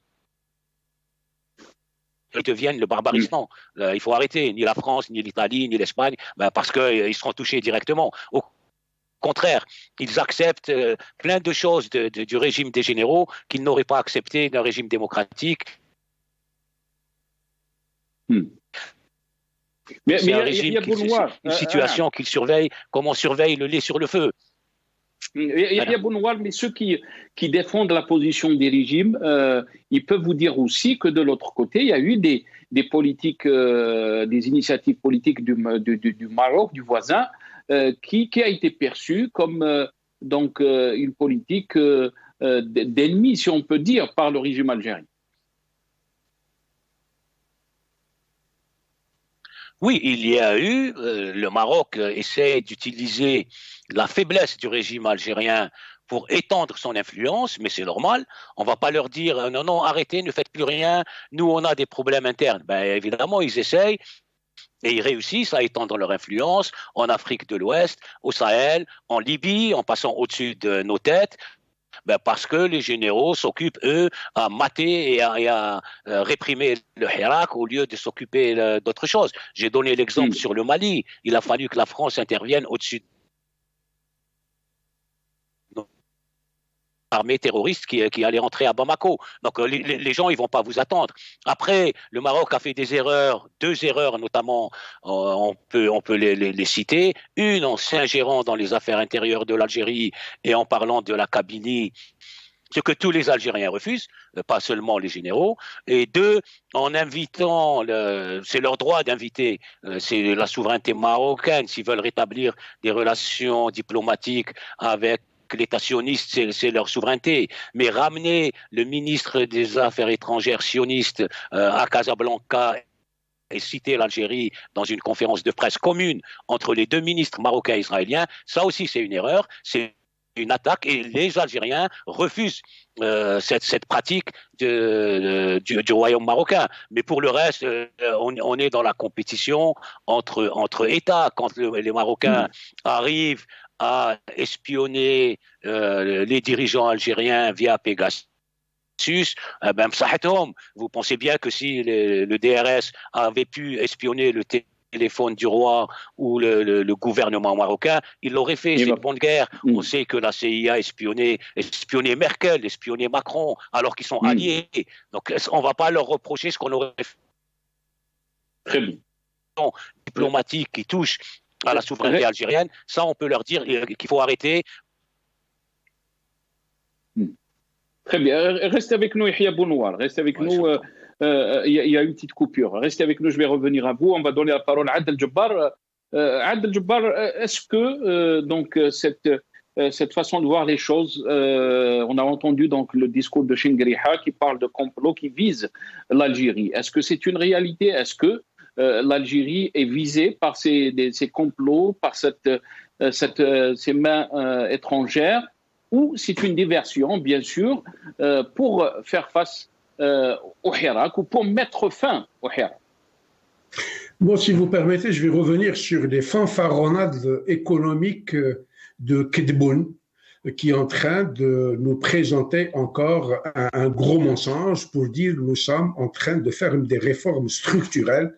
qu'ils deviennent le Barbaristan. Il faut arrêter. Ni la France, ni l'Italie, ni l'Espagne, parce qu'ils seront touchés directement. Au contraire, ils acceptent plein de choses du régime des généraux qu'ils n'auraient pas accepté d'un régime démocratique. Mais c'est un régime, une situation qu'il surveille, comme on surveille le lait sur le feu. Il y a Bounouar, mais ceux qui défendent la position des régimes, ils peuvent vous dire aussi que de l'autre côté, il y a eu des politiques, des initiatives politiques du Maroc, du voisin, qui a été perçue comme donc une politique d'ennemi, si on peut dire, par le régime algérien. Oui, il y a eu, le Maroc essaie d'utiliser la faiblesse du régime algérien pour étendre son influence, mais c'est normal. On ne va pas leur dire non, non, arrêtez, ne faites plus rien, nous on a des problèmes internes. Ben, évidemment, ils essayent et ils réussissent à étendre leur influence en Afrique de l'Ouest, au Sahel, en Libye, en passant au-dessus de nos têtes. Ben parce que les généraux s'occupent, eux, à mater et à réprimer le Hirak au lieu de s'occuper d'autre chose. J'ai donné l'exemple sur le Mali. Il a fallu que la France intervienne au-dessus de l'armée terroriste qui allait entrer à Bamako. Donc les gens, ils vont pas vous attendre. Après, le Maroc a fait des erreurs, 2 erreurs notamment, on peut les citer. Une en s'ingérant dans les affaires intérieures de l'Algérie et en parlant de la Kabylie ce que tous les Algériens refusent, pas seulement les généraux, et deux, en invitant, c'est leur droit d'inviter, c'est la souveraineté marocaine, s'ils veulent rétablir des relations diplomatiques avec l'État sioniste, c'est leur souveraineté, mais ramener le ministre des Affaires étrangères sioniste à Casablanca et citer l'Algérie dans une conférence de presse commune entre les deux ministres marocains et israéliens, ça aussi c'est une erreur, c'est une attaque et les Algériens refusent cette pratique du royaume marocain. Mais pour le reste, on est dans la compétition entre États. Quand les Marocains arrivent à espionner les dirigeants algériens via Pegasus, vous pensez bien que si le DRS avait pu espionner le téléphone du roi ou le gouvernement marocain, il l'aurait fait, c'est une bonne guerre. On sait que la CIA espionnait Merkel, espionnait Macron, alors qu'ils sont alliés. Donc on ne va pas leur reprocher ce qu'on aurait fait. Très bien. Diplomatique qui touche à la souveraineté algérienne, ça on peut leur dire qu'il faut arrêter. Très bien. Restez avec nous, Yahya Bounoir. Restez avec nous. Il y a une petite coupure. Restez avec nous, je vais revenir à vous. On va donner la parole à Adel Jabbar. Adel Jabbar, est-ce que cette façon de voir les choses, on a entendu donc le discours de Chingriha qui parle de complot qui vise l'Algérie. Est-ce que c'est une réalité? Est-ce que l'Algérie est visée par ces complots, par ces mains étrangères, ou c'est une diversion, bien sûr, pour faire face au Hirak ou pour mettre fin au Hirak? Bon, si vous permettez, je vais revenir sur les fanfaronnades économiques de Kedboun, qui est en train de nous présenter encore un gros mensonge pour dire que nous sommes en train de faire des réformes structurelles.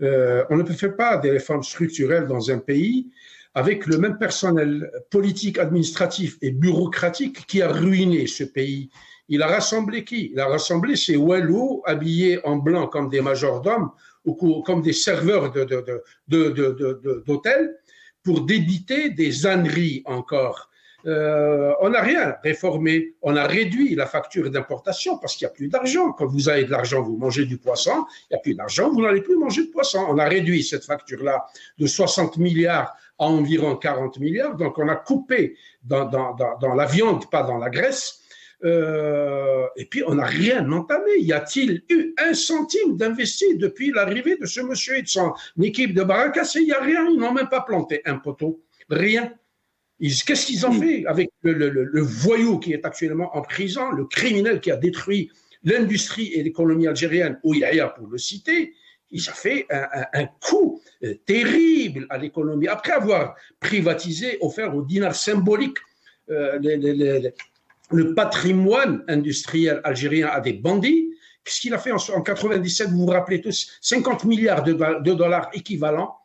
On ne fait pas des réformes structurelles dans un pays avec le même personnel politique, administratif et bureaucratique qui a ruiné ce pays. Il a rassemblé qui? Il a rassemblé ces Walou habillés en blanc comme des majordomes ou comme des serveurs d'hôtels pour débiter des âneries encore. On n'a rien réformé, on a réduit la facture d'importation parce qu'il n'y a plus d'argent. Quand vous avez de l'argent, vous mangez du poisson, il n'y a plus d'argent, vous n'allez plus manger de poisson. On a réduit cette facture-là de 60 milliards à environ 40 milliards, donc on a coupé dans la viande, pas dans la graisse, et puis on n'a rien entamé. Y a-t-il eu un centime d'investi depuis l'arrivée de ce monsieur et de son équipe de Barakasse? Il n'y a rien, ils n'ont même pas planté un poteau, rien. Qu'est-ce qu'ils ont fait avec le voyou qui est actuellement en prison, le criminel qui a détruit l'industrie et l'économie algérienne, Ouïaïa pour le citer? Il a fait un coup terrible à l'économie. Après avoir privatisé, offert au dinar symbolique le patrimoine industriel algérien à des bandits, qu'est-ce qu'il a fait en 97? Vous vous rappelez tous, 50 milliards de dollars équivalents,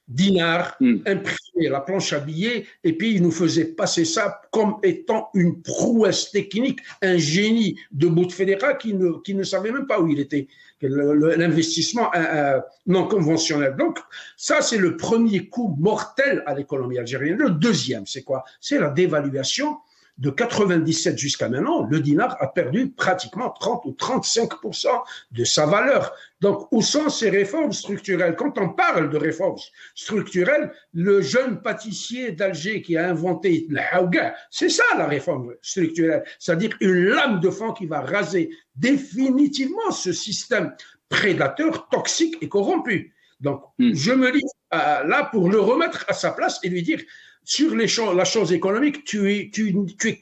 dinars, imprimés à la planche à billets, et puis il nous faisait passer ça comme étant une prouesse technique, un génie de Bouteflika qui ne savait même pas où il était, l'investissement non conventionnel. Donc ça, c'est le premier coup mortel à l'économie algérienne. Le deuxième, c'est quoi? C'est la dévaluation. De 97 jusqu'à maintenant, le dinar a perdu pratiquement 30 ou 35% de sa valeur. Donc, où sont ces réformes structurelles? Quand on parle de réformes structurelles, le jeune pâtissier d'Alger qui a inventé le haouga, c'est ça la réforme structurelle, c'est-à-dire une lame de fond qui va raser définitivement ce système prédateur, toxique et corrompu. Donc, je me lis là pour le remettre à sa place et lui dire, sur la chose économique, tu es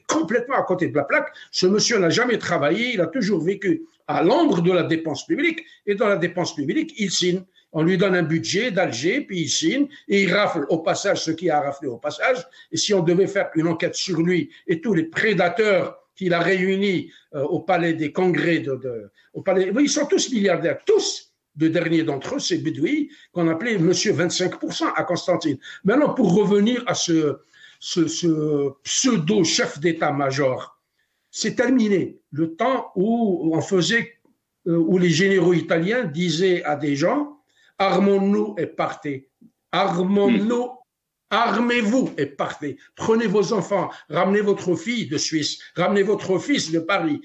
complètement à côté de la plaque. Ce monsieur n'a jamais travaillé, il a toujours vécu à l'ombre de la dépense publique, et dans la dépense publique, il signe. On lui donne un budget d'Alger, puis il signe, et il rafle au passage ce qu'il a raflé au passage. Et si on devait faire une enquête sur lui et tous les prédateurs qu'il a réunis au palais des congrès, au palais, ils sont tous milliardaires, tous. Le dernier d'entre eux, c'est Bedoui, qu'on appelait Monsieur 25% à Constantine. Maintenant, pour revenir à ce pseudo-chef d'état-major, c'est terminé. Le temps où où les généraux italiens disaient à des gens, armons-nous et partez. Armons-nous Armez-vous et partez. Prenez vos enfants, ramenez votre fille de Suisse, ramenez votre fils de Paris.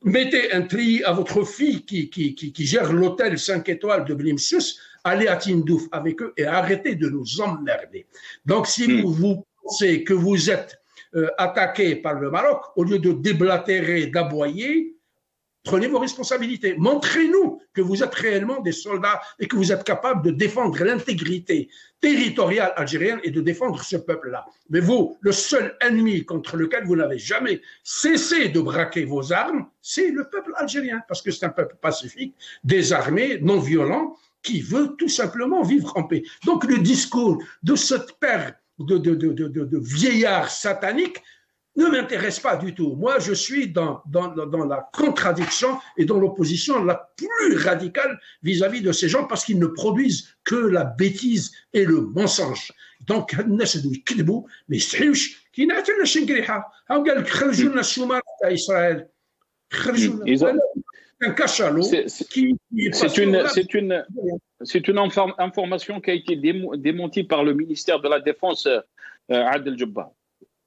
Mettez un tri à votre fille qui gère l'hôtel 5 étoiles de Blimsus, allez à Tindouf avec eux et arrêtez de nous emmerder. Donc, si vous pensez que vous êtes attaqué par le Maroc, au lieu de déblatérer, d'aboyer, prenez vos responsabilités. Montrez-nous que vous êtes réellement des soldats et que vous êtes capables de défendre l'intégrité territoriale algérienne et de défendre ce peuple-là. Mais vous, le seul ennemi contre lequel vous n'avez jamais cessé de braquer vos armes, c'est le peuple algérien, parce que c'est un peuple pacifique, désarmé, non violent, qui veut tout simplement vivre en paix. Donc le discours de cette paire de vieillards sataniques ne m'intéresse pas du tout. Moi, je suis dans la contradiction et dans l'opposition la plus radicale vis-à-vis de ces gens parce qu'ils ne produisent que la bêtise et le mensonge. Donc, الناس هذو يكذبوا ما يستحيوش كي نعتلنا الشنقريحه ها قال لك خرجوا لنا الشمال تاع اسرائيل خرجوا لنا un cachalot c'est une information qui a été démentie par le ministère de la Défense Adel Jabbar.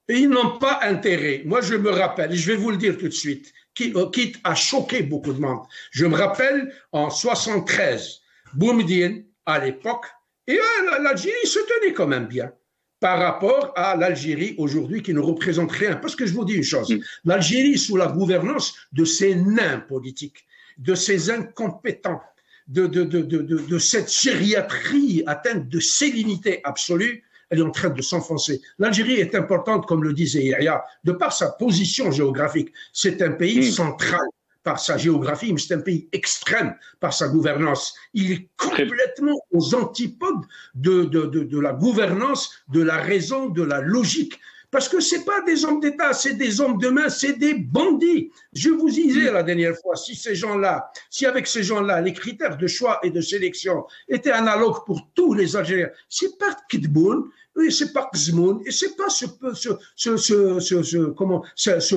Et ils n'ont pas intérêt. Moi, je me rappelle, et je vais vous le dire tout de suite, quitte à choquer beaucoup de monde. Je me rappelle en 73, Boumediene, à l'époque, et l'Algérie se tenait quand même bien par rapport à l'Algérie aujourd'hui qui ne représente rien. Parce que je vous dis une chose, l'Algérie sous la gouvernance de ces nains politiques, de ces incompétents, de cette gériatrie atteinte de sérénité absolue, elle est en train de s'enfoncer. L'Algérie est importante, comme le disait Yahya, de par sa position géographique. C'est un pays central par sa géographie, mais c'est un pays extrême par sa gouvernance. Il est complètement aux antipodes de la gouvernance, de la raison, de la logique. Parce que ce n'est pas des hommes d'État, c'est des hommes de main, c'est des bandits. Je vous disais la dernière fois, si avec ces gens-là, les critères de choix et de sélection étaient analogues pour tous les Algériens, c'est pas Kidboun, et c'est pas Kzmoun, et c'est pas ce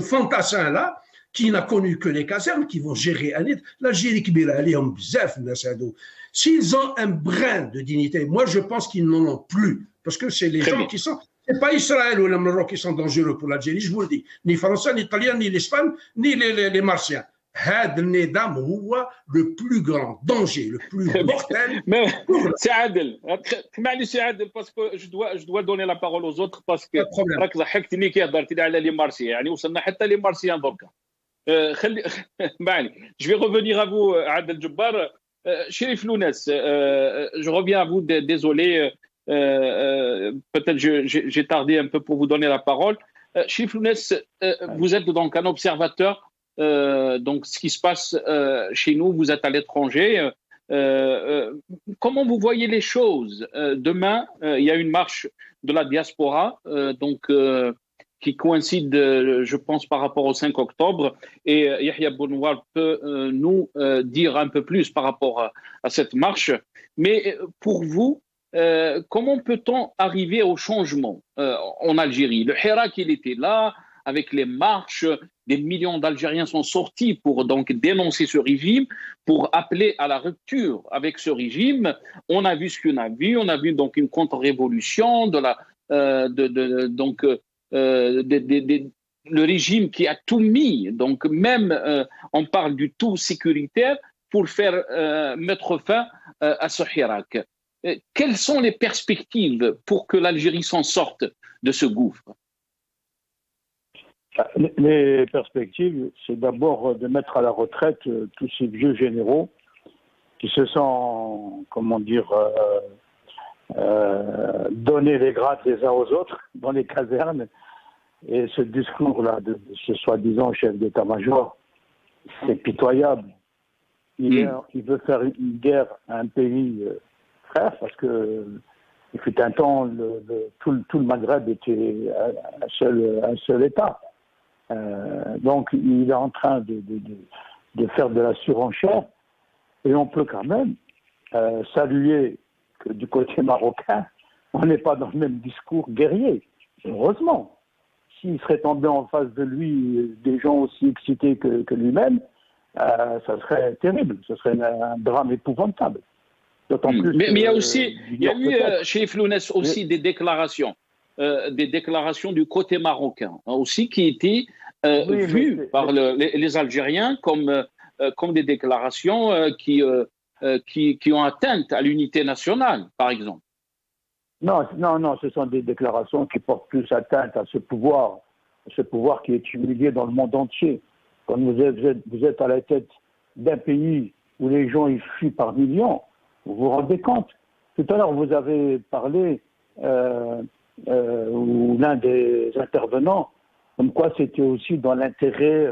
fantassin-là qui n'a connu que les casernes, qui vont gérer l'Algérie qui est allée en bzef, s'ils ont un brin de dignité, moi je pense qu'ils n'en ont plus, parce que c'est les gens qui sont... C'est pas Israël ou le Maroc qui sont dangereux pour l'Algérie, je vous le dis. Ni Français, ni Italiens, ni l'Espagne, ni les Martiens. Had Nedam هو le plus grand danger, le plus mortel. Mais c'est Adel. C'est Adel parce que je dois donner la parole aux autres parce que راك ضحكتني كي هضرتي على لي مارسيان يعني وصلنا حتى لي مارسيان دركا. Je vais revenir à vous Adel Jabbar. Chérif Lounès, je reviens à vous, désolé. Peut-être j'ai tardé un peu pour vous donner la parole. Chérif Lounès, vous êtes donc un observateur, donc ce qui se passe chez nous, vous êtes à l'étranger. Comment vous voyez les choses? Demain, il y a une marche de la diaspora, qui coïncide, je pense, par rapport au 5 octobre. Et Yahya Bounoir peut nous dire un peu plus par rapport à cette marche. Mais pour vous, comment peut-on arriver au changement en Algérie? Le Hirak, il était là, avec les marches, des millions d'Algériens sont sortis pour donc dénoncer ce régime, pour appeler à la rupture avec ce régime. On a vu ce qu'on a vu, on a vu donc une contre-révolution le régime qui a tout mis, donc même on parle du tout sécuritaire pour faire mettre fin à ce Hirak. Quelles sont les perspectives pour que l'Algérie s'en sorte de ce gouffre? Les perspectives, c'est d'abord de mettre à la retraite tous ces vieux généraux qui se sont, donner les grades les uns aux autres dans les casernes. Et ce discours-là de ce soi-disant chef d'état-major, c'est pitoyable. Il veut faire une guerre à un pays frère parce que il fut un temps tout le Maghreb était un seul État. Donc il est en train de faire de la surenchère et on peut quand même saluer que du côté marocain, on n'est pas dans le même discours guerrier. Heureusement. S'il serait tombé en face de lui des gens aussi excités que lui-même, ça serait terrible, ce serait un drame épouvantable. D'autant plus. Mais il y a aussi, il y a eu chez Flounès aussi des déclarations du côté marocain aussi qui étaient vues par les Algériens comme des déclarations qui ont atteinte à l'unité nationale, par exemple. Non, ce sont des déclarations qui portent plus atteinte à ce pouvoir qui est humilié dans le monde entier. Quand vous êtes à la tête d'un pays où les gens y fuient par millions, vous vous rendez compte. Tout à l'heure, vous avez parlé, ou l'un des intervenants, comme quoi c'était aussi dans l'intérêt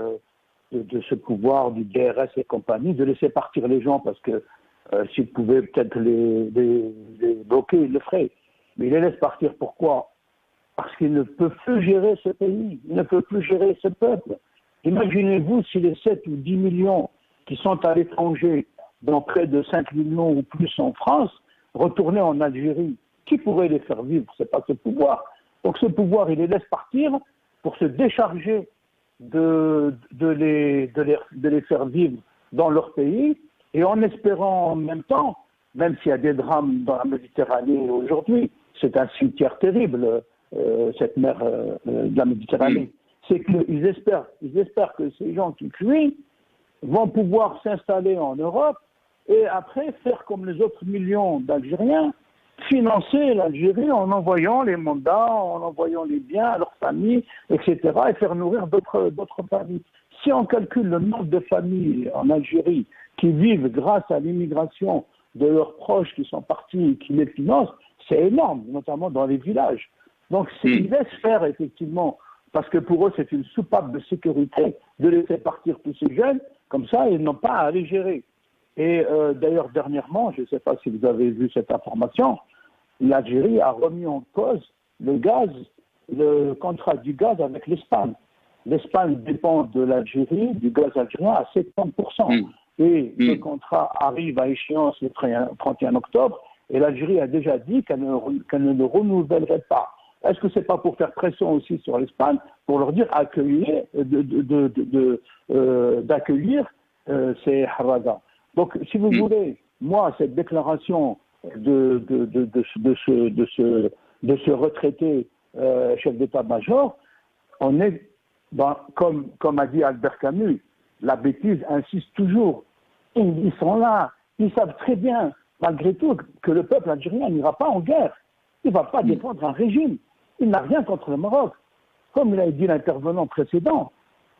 de ce pouvoir, du DRS et compagnie, de laisser partir les gens, parce que s'ils pouvaient peut-être les bloquer, ils le feraient. Mais il les laisse partir, pourquoi? Parce qu'il ne peut plus gérer ce pays, il ne peut plus gérer ce peuple. Imaginez-vous si les 7 ou 10 millions qui sont à l'étranger, dont près de 5 millions ou plus en France, retournaient en Algérie. Qui pourrait les faire vivre? Ce n'est pas ce pouvoir. Donc ce pouvoir, il les laisse partir pour se décharger de les faire vivre dans leur pays, et en espérant en même temps, même s'il y a des drames dans la Méditerranée aujourd'hui, c'est un cimetière terrible, cette mer de la Méditerranée, c'est qu'ils espèrent que ces gens qui fuient vont pouvoir s'installer en Europe et après faire comme les autres millions d'Algériens, financer l'Algérie en envoyant les mandats, en envoyant les biens à leurs familles, etc., et faire nourrir d'autres familles. Si on calcule le nombre de familles en Algérie qui vivent grâce à l'immigration de leurs proches qui sont partis et qui les financent, c'est énorme, notamment dans les villages. Donc, ils laissent faire, effectivement, parce que pour eux, c'est une soupape de sécurité de laisser partir tous ces jeunes, comme ça, ils n'ont pas à les gérer. Et d'ailleurs, dernièrement, je ne sais pas si vous avez vu cette information, l'Algérie a remis en cause le contrat du gaz avec l'Espagne. L'Espagne dépend de l'Algérie, du gaz algérien à 70%. Et ce contrat arrive à échéance le 31 octobre, et l'Algérie a déjà dit qu'elle ne le renouvellerait pas. Est-ce que ce n'est pas pour faire pression aussi sur l'Espagne, pour leur dire d'accueillir ces Harraga? Donc, si vous voulez, moi, cette déclaration de ce retraité chef d'état-major, on est, comme a dit Albert Camus, la bêtise insiste toujours. Ils sont là, ils savent très bien, malgré tout, que le peuple algérien n'ira pas en guerre. Il ne va pas défendre un régime. Il n'a rien contre le Maroc. Comme l'a dit l'intervenant précédent,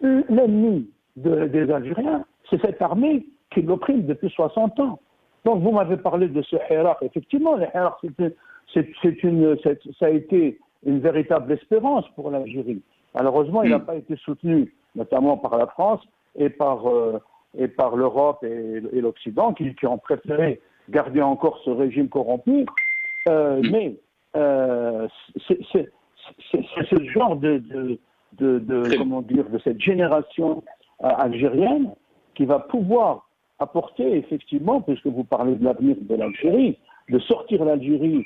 l'ennemi des Algériens, c'est cette armée qui l'opprime depuis 60 ans. Donc vous m'avez parlé de ce Hirak. Effectivement, le Hirak, ça a été une véritable espérance pour l'Algérie. Malheureusement, il n'a pas été soutenu, notamment par la France et par l'Europe et l'Occident, qui ont préféré garder encore ce régime corrompu. Mais c'est ce genre de cette génération algérienne qui va pouvoir apporter effectivement, puisque vous parlez de l'avenir de l'Algérie, de sortir l'Algérie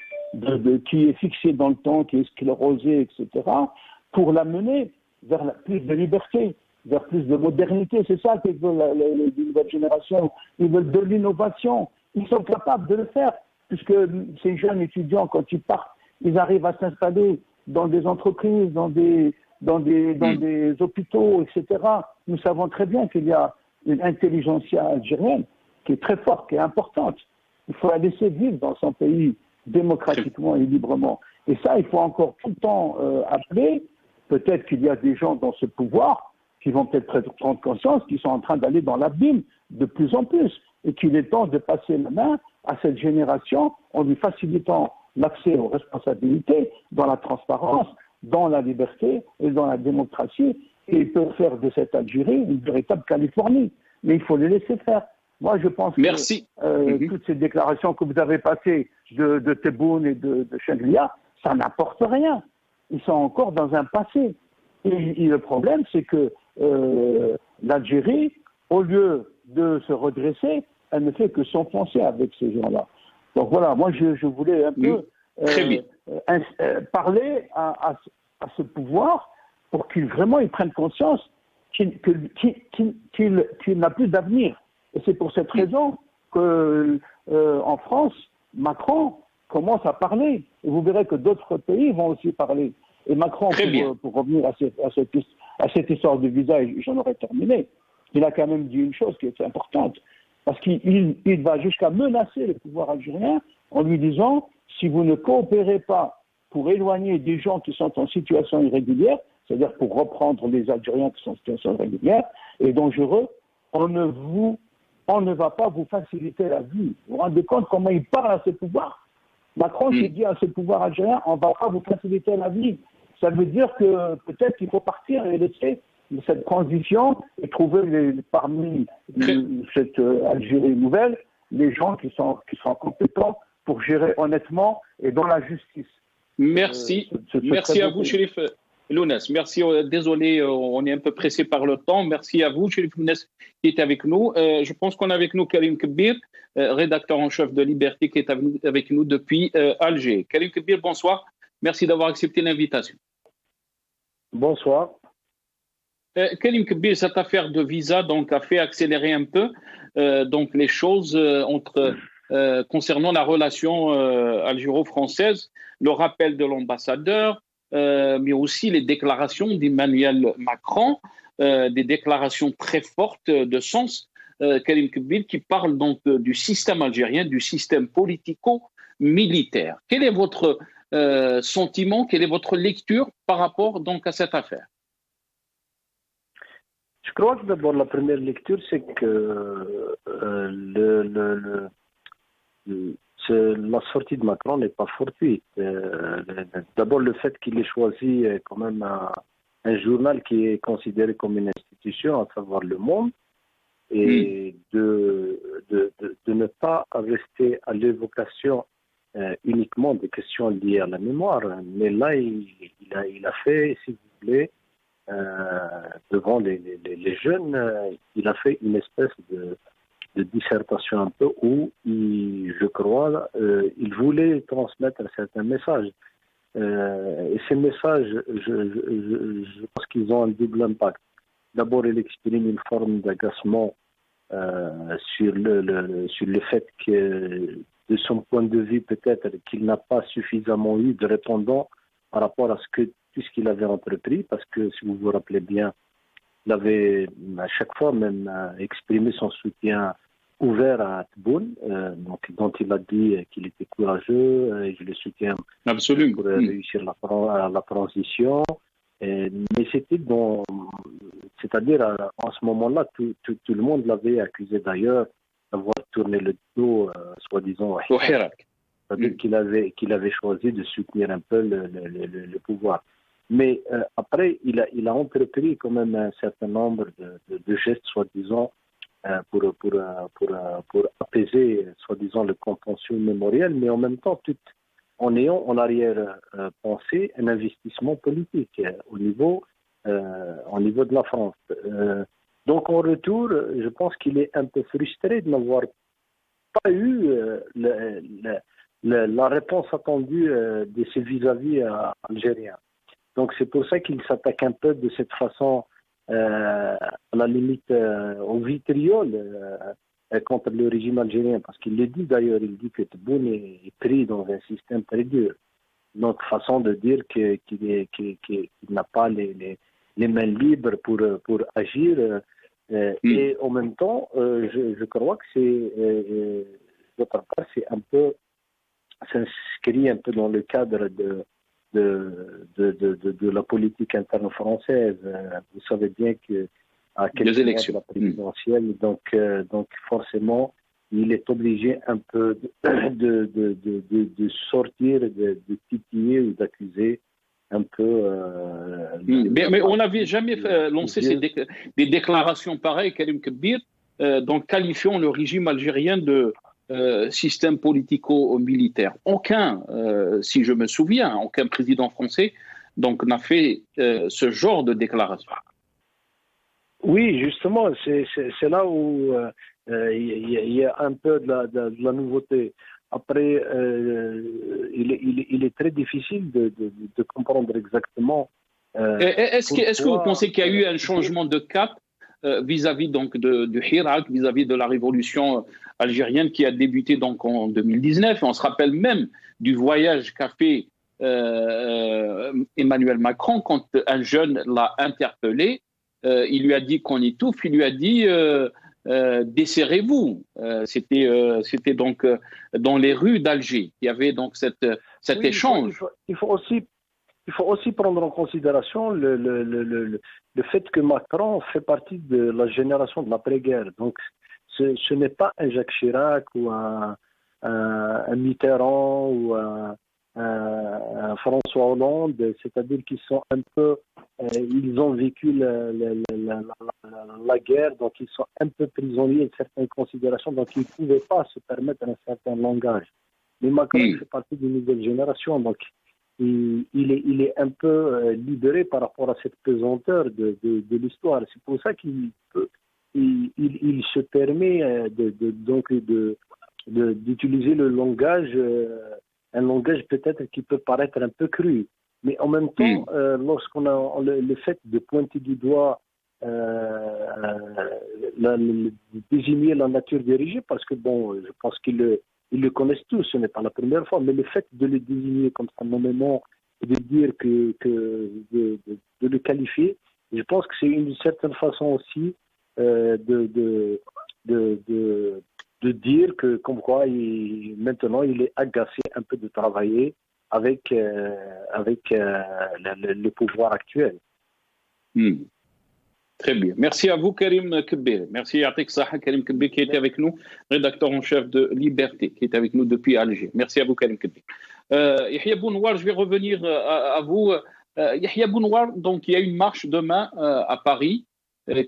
qui est fixée dans le temps, qui est sclérosée, etc., pour l'amener vers plus de liberté, vers plus de modernité. C'est ça que veulent les nouvelles générations. Ils veulent de l'innovation. Ils sont capables de le faire, puisque ces jeunes étudiants, quand ils partent, ils arrivent à s'installer dans des entreprises, dans des hôpitaux, etc. Nous savons très bien qu'il y a une intelligentsia algérienne qui est très forte, qui est importante. Il faut la laisser vivre dans son pays démocratiquement et librement. Et ça, il faut encore tout le temps appeler. Peut-être qu'il y a des gens dans ce pouvoir qui vont peut-être prendre conscience qu'ils sont en train d'aller dans l'abîme de plus en plus et qu'il est temps de passer la main à cette génération en lui facilitant l'accès aux responsabilités dans la transparence, dans la liberté et dans la démocratie. Et ils peuvent faire de cette Algérie une véritable Californie. Mais il faut les laisser faire. Moi, je pense que toutes ces déclarations que vous avez passées de Tebboune et de Chaglia, ça n'apporte rien. Ils sont encore dans un passé. Et le problème, c'est que l'Algérie, au lieu de se redresser, elle ne fait que s'enfoncer avec ces gens-là. Donc voilà, moi je voulais un peu parler à ce pouvoir pour qu'il prenne conscience qu'il n'a plus d'avenir. Et c'est pour cette raison que en France, Macron commence à parler. Et vous verrez que d'autres pays vont aussi parler. Et Macron, pour revenir à cette histoire de visa, et j'en aurais terminé, il a quand même dit une chose qui est importante. Parce qu'il va jusqu'à menacer le pouvoir algérien en lui disant, si vous ne coopérez pas pour éloigner des gens qui sont en situation irrégulière, c'est-à-dire pour reprendre les Algériens qui sont en situation irrégulière et dangereux, on ne va pas vous faciliter la vie. Vous vous rendez compte comment il parle à ce pouvoir? Macron s'est dit à ce pouvoir algérien, on ne va pas vous faciliter la vie. Ça veut dire que peut-être qu'il faut partir et laisser cette transition et trouver parmi cette Algérie nouvelle les gens qui sont compétents pour gérer honnêtement et dans la justice. Merci. Merci à vous, Chérif Lounès. Merci. Désolé, on est un peu pressé par le temps. Merci à vous, Chérif Lounès, qui est avec nous. Je pense qu'on a avec nous Karim Kbir, rédacteur en chef de Liberté, qui est avec nous depuis Alger. Karim Kbir, bonsoir. Merci d'avoir accepté l'invitation. Bonsoir. Karim Kbir, cette affaire de visa donc, a fait accélérer un peu donc, les choses concernant la relation algéro-française, le rappel de l'ambassadeur, mais aussi les déclarations d'Emmanuel Macron, des déclarations très fortes de sens, Karim Kbir, qui parle donc du système algérien, du système politico-militaire. Quel est votre sentiment, quelle est votre lecture par rapport donc à cette affaire? Je crois que d'abord la première lecture, c'est que la sortie de Macron n'est pas fortuite. D'abord le fait qu'il ait choisi quand même un journal qui est considéré comme une institution, à savoir Le Monde, et de ne pas rester à l'évocation uniquement des questions liées à la mémoire. Mais là, il a fait, si vous voulez, devant les jeunes, il a fait une espèce de dissertation un peu où, je crois, il voulait transmettre un certain message. Et ces messages, je pense qu'ils ont un double impact. D'abord, il exprime une forme d'agacement sur le fait que, de son point de vue, peut-être qu'il n'a pas suffisamment eu de répondants par rapport à tout ce qu'il avait entrepris, parce que, si vous vous rappelez bien, il avait à chaque fois même exprimé son soutien ouvert à Tebboune, dont il a dit qu'il était courageux et je le soutiens pour réussir la transition. Mais c'était c'est-à-dire en ce moment-là, tout le monde l'avait accusé d'ailleurs d'avoir tourné le dos, soi-disant, au Hirak. C'est-à-dire qu'il avait choisi de soutenir un peu le pouvoir. Mais après, il a entrepris quand même un certain nombre de gestes, soi-disant, pour apaiser, soi-disant, le contentieux mémoriel, mais en même temps, tout en ayant en arrière-pensée un investissement politique au niveau de la France. Donc, en retour, je pense qu'il est un peu frustré de n'avoir pas eu la réponse attendue de ses vis-à-vis algériens. Donc, c'est pour ça qu'il s'attaque un peu de cette façon, à la limite, au vitriol contre le régime algérien. Parce qu'il le dit d'ailleurs, il dit que Tebboune est pris dans un système très dur. Donc, façon de dire qu'il n'a pas les mains libres pour agir. Et en même temps, je crois que d'autre part, c'est un peu, s'inscrit un peu dans le cadre de la politique interne française. Vous savez bien que à quelques mois de la présidentielle, donc forcément, il est obligé un peu de sortir, de titiller ou d'accuser un peu. Mais on n'avait jamais lancé des déclarations pareilles, Karim Kbir, donc qualifiant le régime algérien de système politico-militaire. Aucun, si je me souviens, aucun président français donc n'a fait ce genre de déclaration. Oui, justement, c'est là où il y a un peu de la nouveauté. Après, il est très difficile de comprendre exactement. Est-ce que vous pensez qu'il y a eu un changement de cap vis-à-vis donc du Hirak, vis-à-vis de la révolution algérienne qui a débuté donc en 2019. On se rappelle même du voyage qu'a fait Emmanuel Macron quand un jeune l'a interpellé. Il lui a dit qu'on étouffe, il lui a dit desserrez-vous. C'était donc dans les rues d'Alger. Il y avait donc cet échange. Il faut aussi prendre en considération le fait que Macron fait partie de la génération de l'après-guerre. Donc, ce n'est pas un Jacques Chirac ou un Mitterrand ou un François Hollande, c'est-à-dire qu'ils sont un peu, ils ont vécu la guerre, donc ils sont un peu prisonniers de certaines considérations, donc ils ne pouvaient pas se permettre un certain langage. Mais Macron fait partie d'une nouvelle génération, donc il est un peu libéré par rapport à cette pesanteur de l'histoire. C'est pour ça qu'il se permet d'utiliser le langage, un langage peut-être qui peut paraître un peu cru. Mais en même temps, lorsqu'on a le fait de pointer du doigt, désigner la nature des régimes, parce que bon, je pense qu'ils le connaissent tous, ce n'est pas la première fois, mais le fait de le désigner comme ça nommément, de dire de le qualifier, je pense que c'est une certaine façon aussi de dire que comme quoi maintenant il est agacé un peu de travailler avec le pouvoir actuel. Très bien. Merci à vous, Karim Kebir. Merci à Karim Kebir qui était avec nous, rédacteur en chef de Liberté, qui est avec nous depuis Alger. Merci à vous, Karim Kebir. Yahya Bounouar, je vais revenir à vous. Yahya Bounouar, donc il y a une marche demain à Paris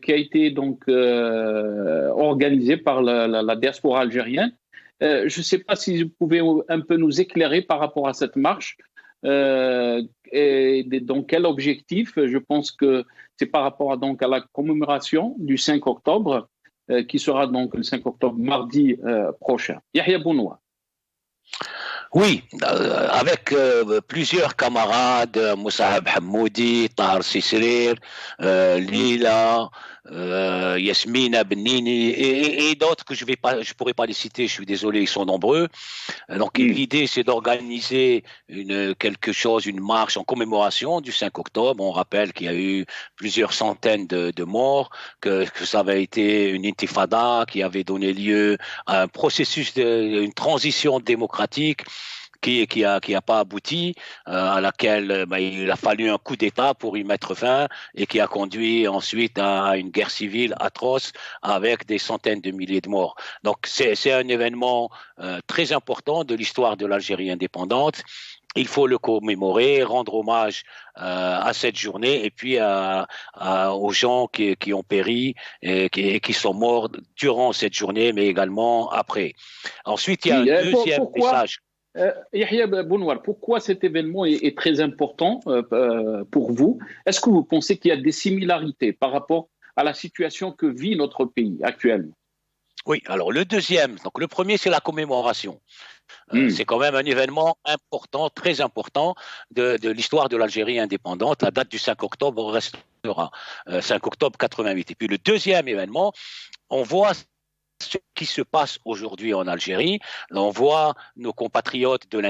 qui a été donc organisée par la diaspora algérienne. Je ne sais pas si vous pouvez un peu nous éclairer par rapport à cette marche. Et dans quel objectif? Je pense que c'est par rapport à la commémoration du 5 octobre qui sera donc le 5 octobre mardi prochain. Yahya Bounouar. Oui, avec plusieurs camarades, Moussahab Hamoudi, Tahar Sisrir, Lila, Yasmina Benini et d'autres que je pourrais pas les citer, je suis désolé, ils sont nombreux. Donc l'idée c'est d'organiser une marche en commémoration du 5 octobre. On rappelle qu'il y a eu plusieurs centaines de morts, que ça avait été une intifada qui avait donné lieu à un processus une transition démocratique qui a pas abouti, à laquelle il a fallu un coup d'État pour y mettre fin et qui a conduit ensuite à une guerre civile atroce avec des centaines de milliers de morts. Donc c'est un événement très important de l'histoire de l'Algérie indépendante. Il faut le commémorer, rendre hommage à cette journée et puis aux gens qui ont péri et qui sont morts durant cette journée, mais également après. Ensuite, il y a un deuxième message. Yahya Bounouar, pourquoi cet événement est très important pour vous? Est-ce que vous pensez qu'il y a des similarités par rapport à la situation que vit notre pays actuellement? Oui, alors le deuxième, donc le premier c'est la commémoration. C'est quand même un événement important, très important de l'histoire de l'Algérie indépendante. La date du 5 octobre restera 5 octobre 88. Et puis le deuxième événement, on voit ce qui se passe aujourd'hui en Algérie. On voit nos compatriotes de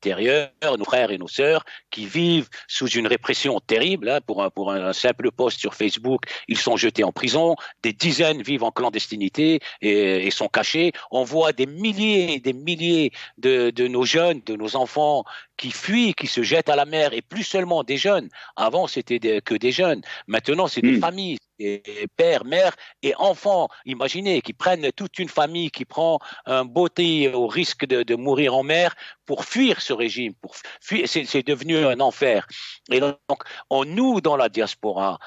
l'intérieur, nos frères et nos sœurs, qui vivent sous une répression terrible. Pour un simple post sur Facebook, ils sont jetés en prison. Des dizaines vivent en clandestinité et sont cachés. On voit des milliers et des milliers de nos jeunes, de nos enfants qui fuient, qui se jettent à la mer, et plus seulement des jeunes. Avant, c'était que des jeunes. Maintenant, c'est des familles, des pères, mères et enfants. Imaginez, qui prennent toute une famille, qui prend un bouteille au risque de mourir en mer pour fuir ce régime. Pour fuir, c'est devenu un enfer. Et donc, nous, dans la diaspora,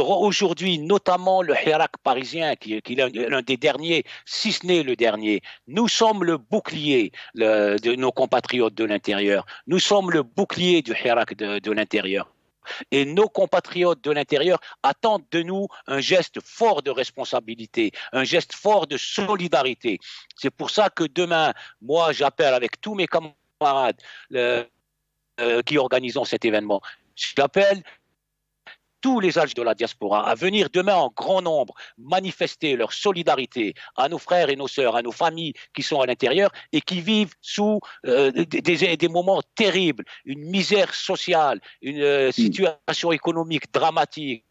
aujourd'hui, notamment le Hirak parisien, qui est l'un des derniers, si ce n'est le dernier, nous sommes le bouclier de nos compatriotes de l'intérieur. Nous sommes le bouclier du Hirak de l'intérieur. Et nos compatriotes de l'intérieur attendent de nous un geste fort de responsabilité, un geste fort de solidarité. C'est pour ça que demain, moi, j'appelle avec tous mes camarades qui organisent cet événement, j'appelle tous les âges de la diaspora à venir demain en grand nombre manifester leur solidarité à nos frères et nos sœurs, à nos familles qui sont à l'intérieur et qui vivent sous des moments terribles, une misère sociale, une situation économique dramatique,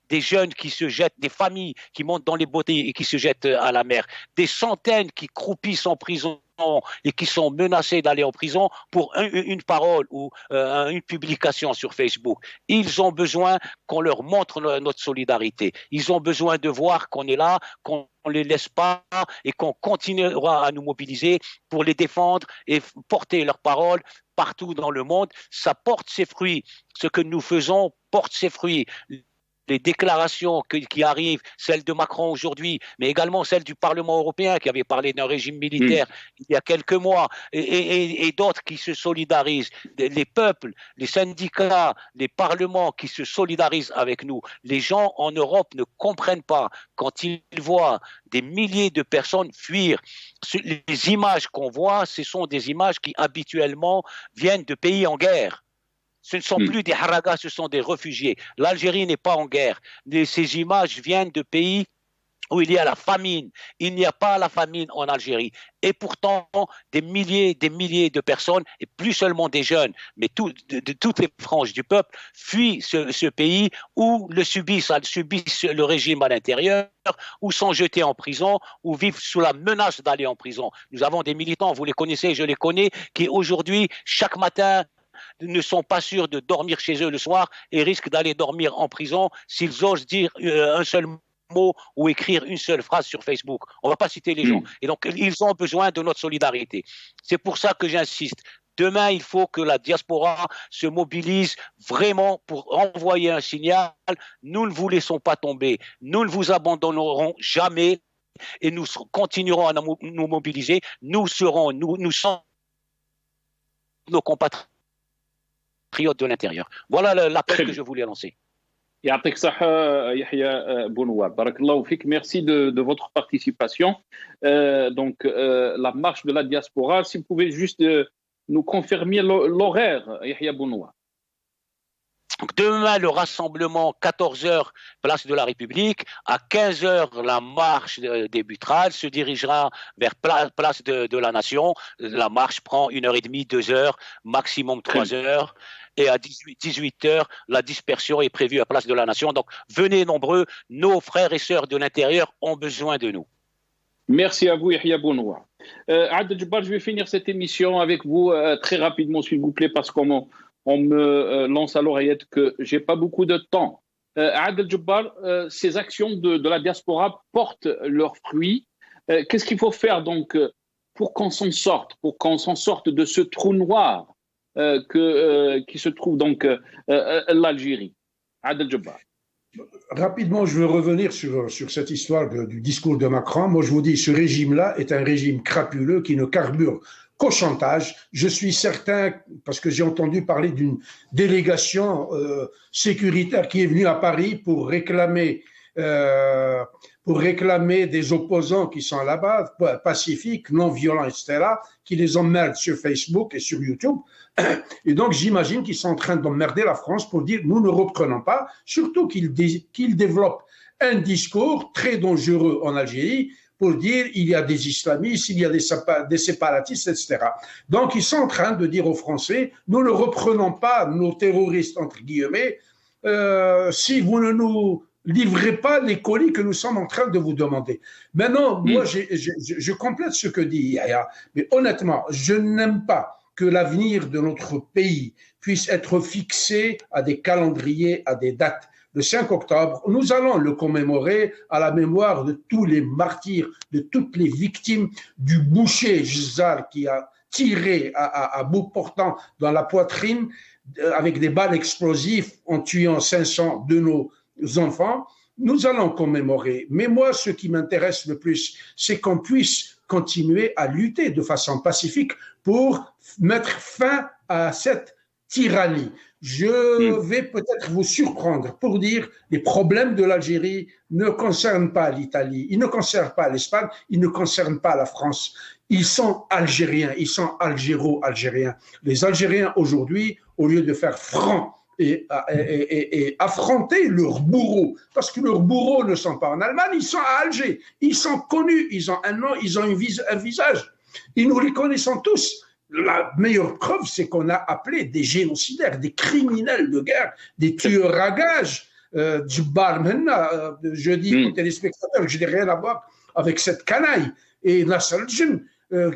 des jeunes qui se jettent, des familles qui montent dans les bottés et qui se jettent à la mer, des centaines qui croupissent en prison et qui sont menacés d'aller en prison pour une parole ou une publication sur Facebook. Ils ont besoin qu'on leur montre notre solidarité. Ils ont besoin de voir qu'on est là, qu'on ne les laisse pas et qu'on continuera à nous mobiliser pour les défendre et porter leur parole partout dans le monde. Ça porte ses fruits. Ce que nous faisons porte ses fruits. Les déclarations qui arrivent, celles de Macron aujourd'hui, mais également celles du Parlement européen qui avait parlé d'un régime militaire il y a quelques mois, et d'autres qui se solidarisent, les peuples, les syndicats, les parlements qui se solidarisent avec nous. Les gens en Europe ne comprennent pas quand ils voient des milliers de personnes fuir. Les images qu'on voit, ce sont des images qui habituellement viennent de pays en guerre. Ce ne sont plus des haragas, ce sont des réfugiés. L'Algérie n'est pas en guerre. Ces images viennent de pays où il y a la famine. Il n'y a pas la famine en Algérie. Et pourtant, des milliers de personnes, et plus seulement des jeunes, mais de toutes les franges du peuple, fuient ce pays ou subissent le régime à l'intérieur, ou sont jetés en prison, ou vivent sous la menace d'aller en prison. Nous avons des militants, vous les connaissez, je les connais, qui aujourd'hui, chaque matin, ne sont pas sûrs de dormir chez eux le soir et risquent d'aller dormir en prison s'ils osent dire un seul mot ou écrire une seule phrase sur Facebook. On ne va pas citer les gens. Et donc, ils ont besoin de notre solidarité. C'est pour ça que j'insiste. Demain, il faut que la diaspora se mobilise vraiment pour envoyer un signal. Nous ne vous laissons pas tomber. Nous ne vous abandonnerons jamais et nous continuerons à nous mobiliser. Nous sommes nos compatriotes de l'intérieur. Voilà l'appel que je voulais lancer. Yatik Saha, Yahya Bounouar. Barakallahu fik. Merci de votre participation. Donc, la marche de la diaspora, si vous pouvez juste nous confirmer l'horaire, Yahya Bounouar. Demain, le rassemblement, 14h, place de la République. À 15h, la marche débutera. Elle se dirigera vers place de la Nation. La marche prend 1h30, 2h, maximum 3h. Et à 18h, la dispersion est prévue à place de la Nation. Donc, venez nombreux. Nos frères et sœurs de l'intérieur ont besoin de nous. Merci à vous, Yahya Bounouar. Adel Djebbar, je vais finir cette émission avec vous très rapidement, s'il vous plaît, parce qu'on me lance à l'oreillette que j'ai pas beaucoup de temps. Adel Djebbar, ces actions de la diaspora portent leurs fruits. Qu'est-ce qu'il faut faire donc pour qu'on s'en sorte de ce trou noir qui se trouve donc l'Algérie? Adel Djebbar. Rapidement, je veux revenir sur cette histoire du discours de Macron. Moi, je vous dis, ce régime-là est un régime crapuleux qui ne carbure qu'au chantage. Je suis certain, parce que j'ai entendu parler d'une délégation sécuritaire qui est venue à Paris pour réclamer des opposants qui sont là-bas, pacifiques, non violents, etc., qui les emmerdent sur Facebook et sur YouTube. Et donc, j'imagine qu'ils sont en train d'emmerder la France pour dire « nous ne reprenons pas », surtout qu'ils développent un discours très dangereux en Algérie pour dire il y a des islamistes, il y a des séparatistes, etc. Donc, ils sont en train de dire aux Français « nous ne reprenons pas nos terroristes, entre guillemets, si vous ne nous livrez pas les colis que nous sommes en train de vous demander. » Maintenant, moi, je complète ce que dit Yahya, mais honnêtement, je n'aime pas que l'avenir de notre pays puisse être fixé à des calendriers, à des dates. Le 5 octobre, nous allons le commémorer à la mémoire de tous les martyrs, de toutes les victimes du boucher Jdar qui a tiré à bout portant dans la poitrine avec des balles explosives en tuant 500 de nos enfants. Nous allons commémorer. Mais moi, ce qui m'intéresse le plus, c'est qu'on puisse continuer à lutter de façon pacifique pour mettre fin à cette tyrannie. Je vais peut-être vous surprendre pour dire les problèmes de l'Algérie ne concernent pas l'Italie, ils ne concernent pas l'Espagne, ils ne concernent pas la France. Ils sont algériens, ils sont algéro-algériens. Les Algériens aujourd'hui, au lieu de faire front et affronter leurs bourreaux. Parce que leurs bourreaux ne sont pas en Allemagne, ils sont à Alger. Ils sont connus, ils ont un nom, ils ont un visage. Et nous les connaissons tous. La meilleure preuve, c'est qu'on a appelé des génocidaires, des criminels de guerre, des tueurs à gages. Djibbar Mhenna, je dis aux téléspectateurs que je n'ai rien à voir avec cette canaille. Et Nasser al-Jinn,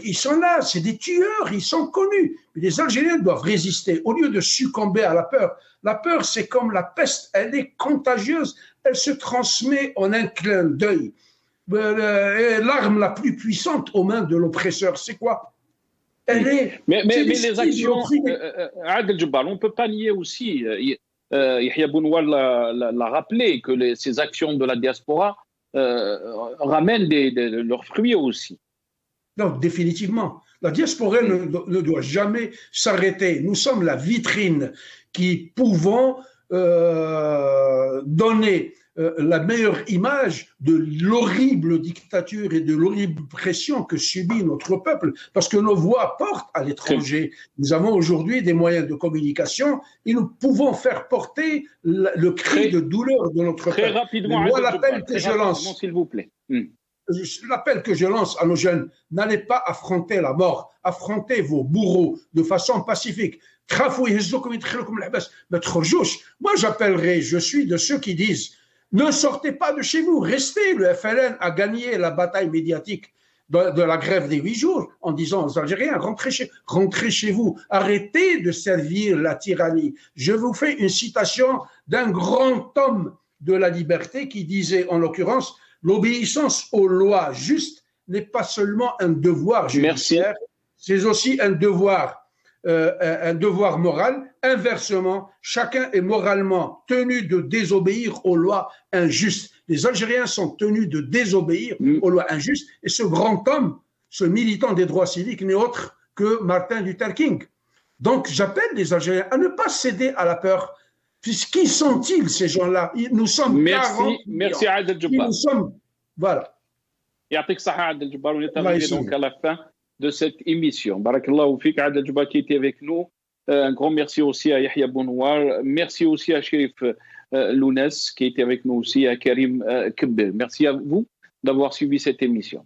ils sont là, c'est des tueurs, ils sont connus. Mais les Algériens doivent résister au lieu de succomber à la peur. La peur, c'est comme la peste, elle est contagieuse, elle se transmet en un clin d'œil. L'arme la plus puissante aux mains de l'oppresseur, c'est quoi? Elle est. Mais les actions, Adel Djibbar, on ne peut pas nier aussi. Yahya Bounoual l'a rappelé que ces actions de la diaspora ramènent leurs fruits aussi. Non, définitivement. La diaspora ne doit jamais s'arrêter. Nous sommes la vitrine qui pouvons donner la meilleure image de l'horrible dictature et de l'horrible pression que subit notre peuple, parce que nos voix portent à l'étranger. Nous avons aujourd'hui des moyens de communication et nous pouvons faire porter le cri de douleur de notre peuple. Très rapidement, moi, l'appel que je lance, s'il vous plaît. L'appel que je lance à nos jeunes, n'allez pas affronter la mort, affrontez vos bourreaux de façon pacifique. Moi, j'appellerai, je suis de ceux qui disent, ne sortez pas de chez vous, restez. Le FLN a gagné la bataille médiatique de la grève des 8 jours en disant aux Algériens, rentrez chez vous, arrêtez de servir la tyrannie. Je vous fais une citation d'un grand homme de la liberté qui disait, en l'occurrence, l'obéissance aux lois justes n'est pas seulement un devoir judiciaire, c'est aussi un devoir moral. Inversement, chacun est moralement tenu de désobéir aux lois injustes. Les Algériens sont tenus de désobéir aux lois injustes. Et ce grand homme, ce militant des droits civiques, n'est autre que Martin Luther King. Donc, j'appelle les Algériens à ne pas céder à la peur. Qui sont-ils, ces gens-là? Nous sommes 40 Merci Adel Djibbar. Nous sommes... Voilà. Yatik Saha Adel Djibbar, on est arrivé donc à la fin de cette émission. Barakallahu fik, Adel Djibbar qui était avec nous. Un grand merci aussi à Yahya Bounoual. Merci aussi à Chérif Lounès qui était avec nous aussi, à Karim Kebel. Merci à vous d'avoir suivi cette émission.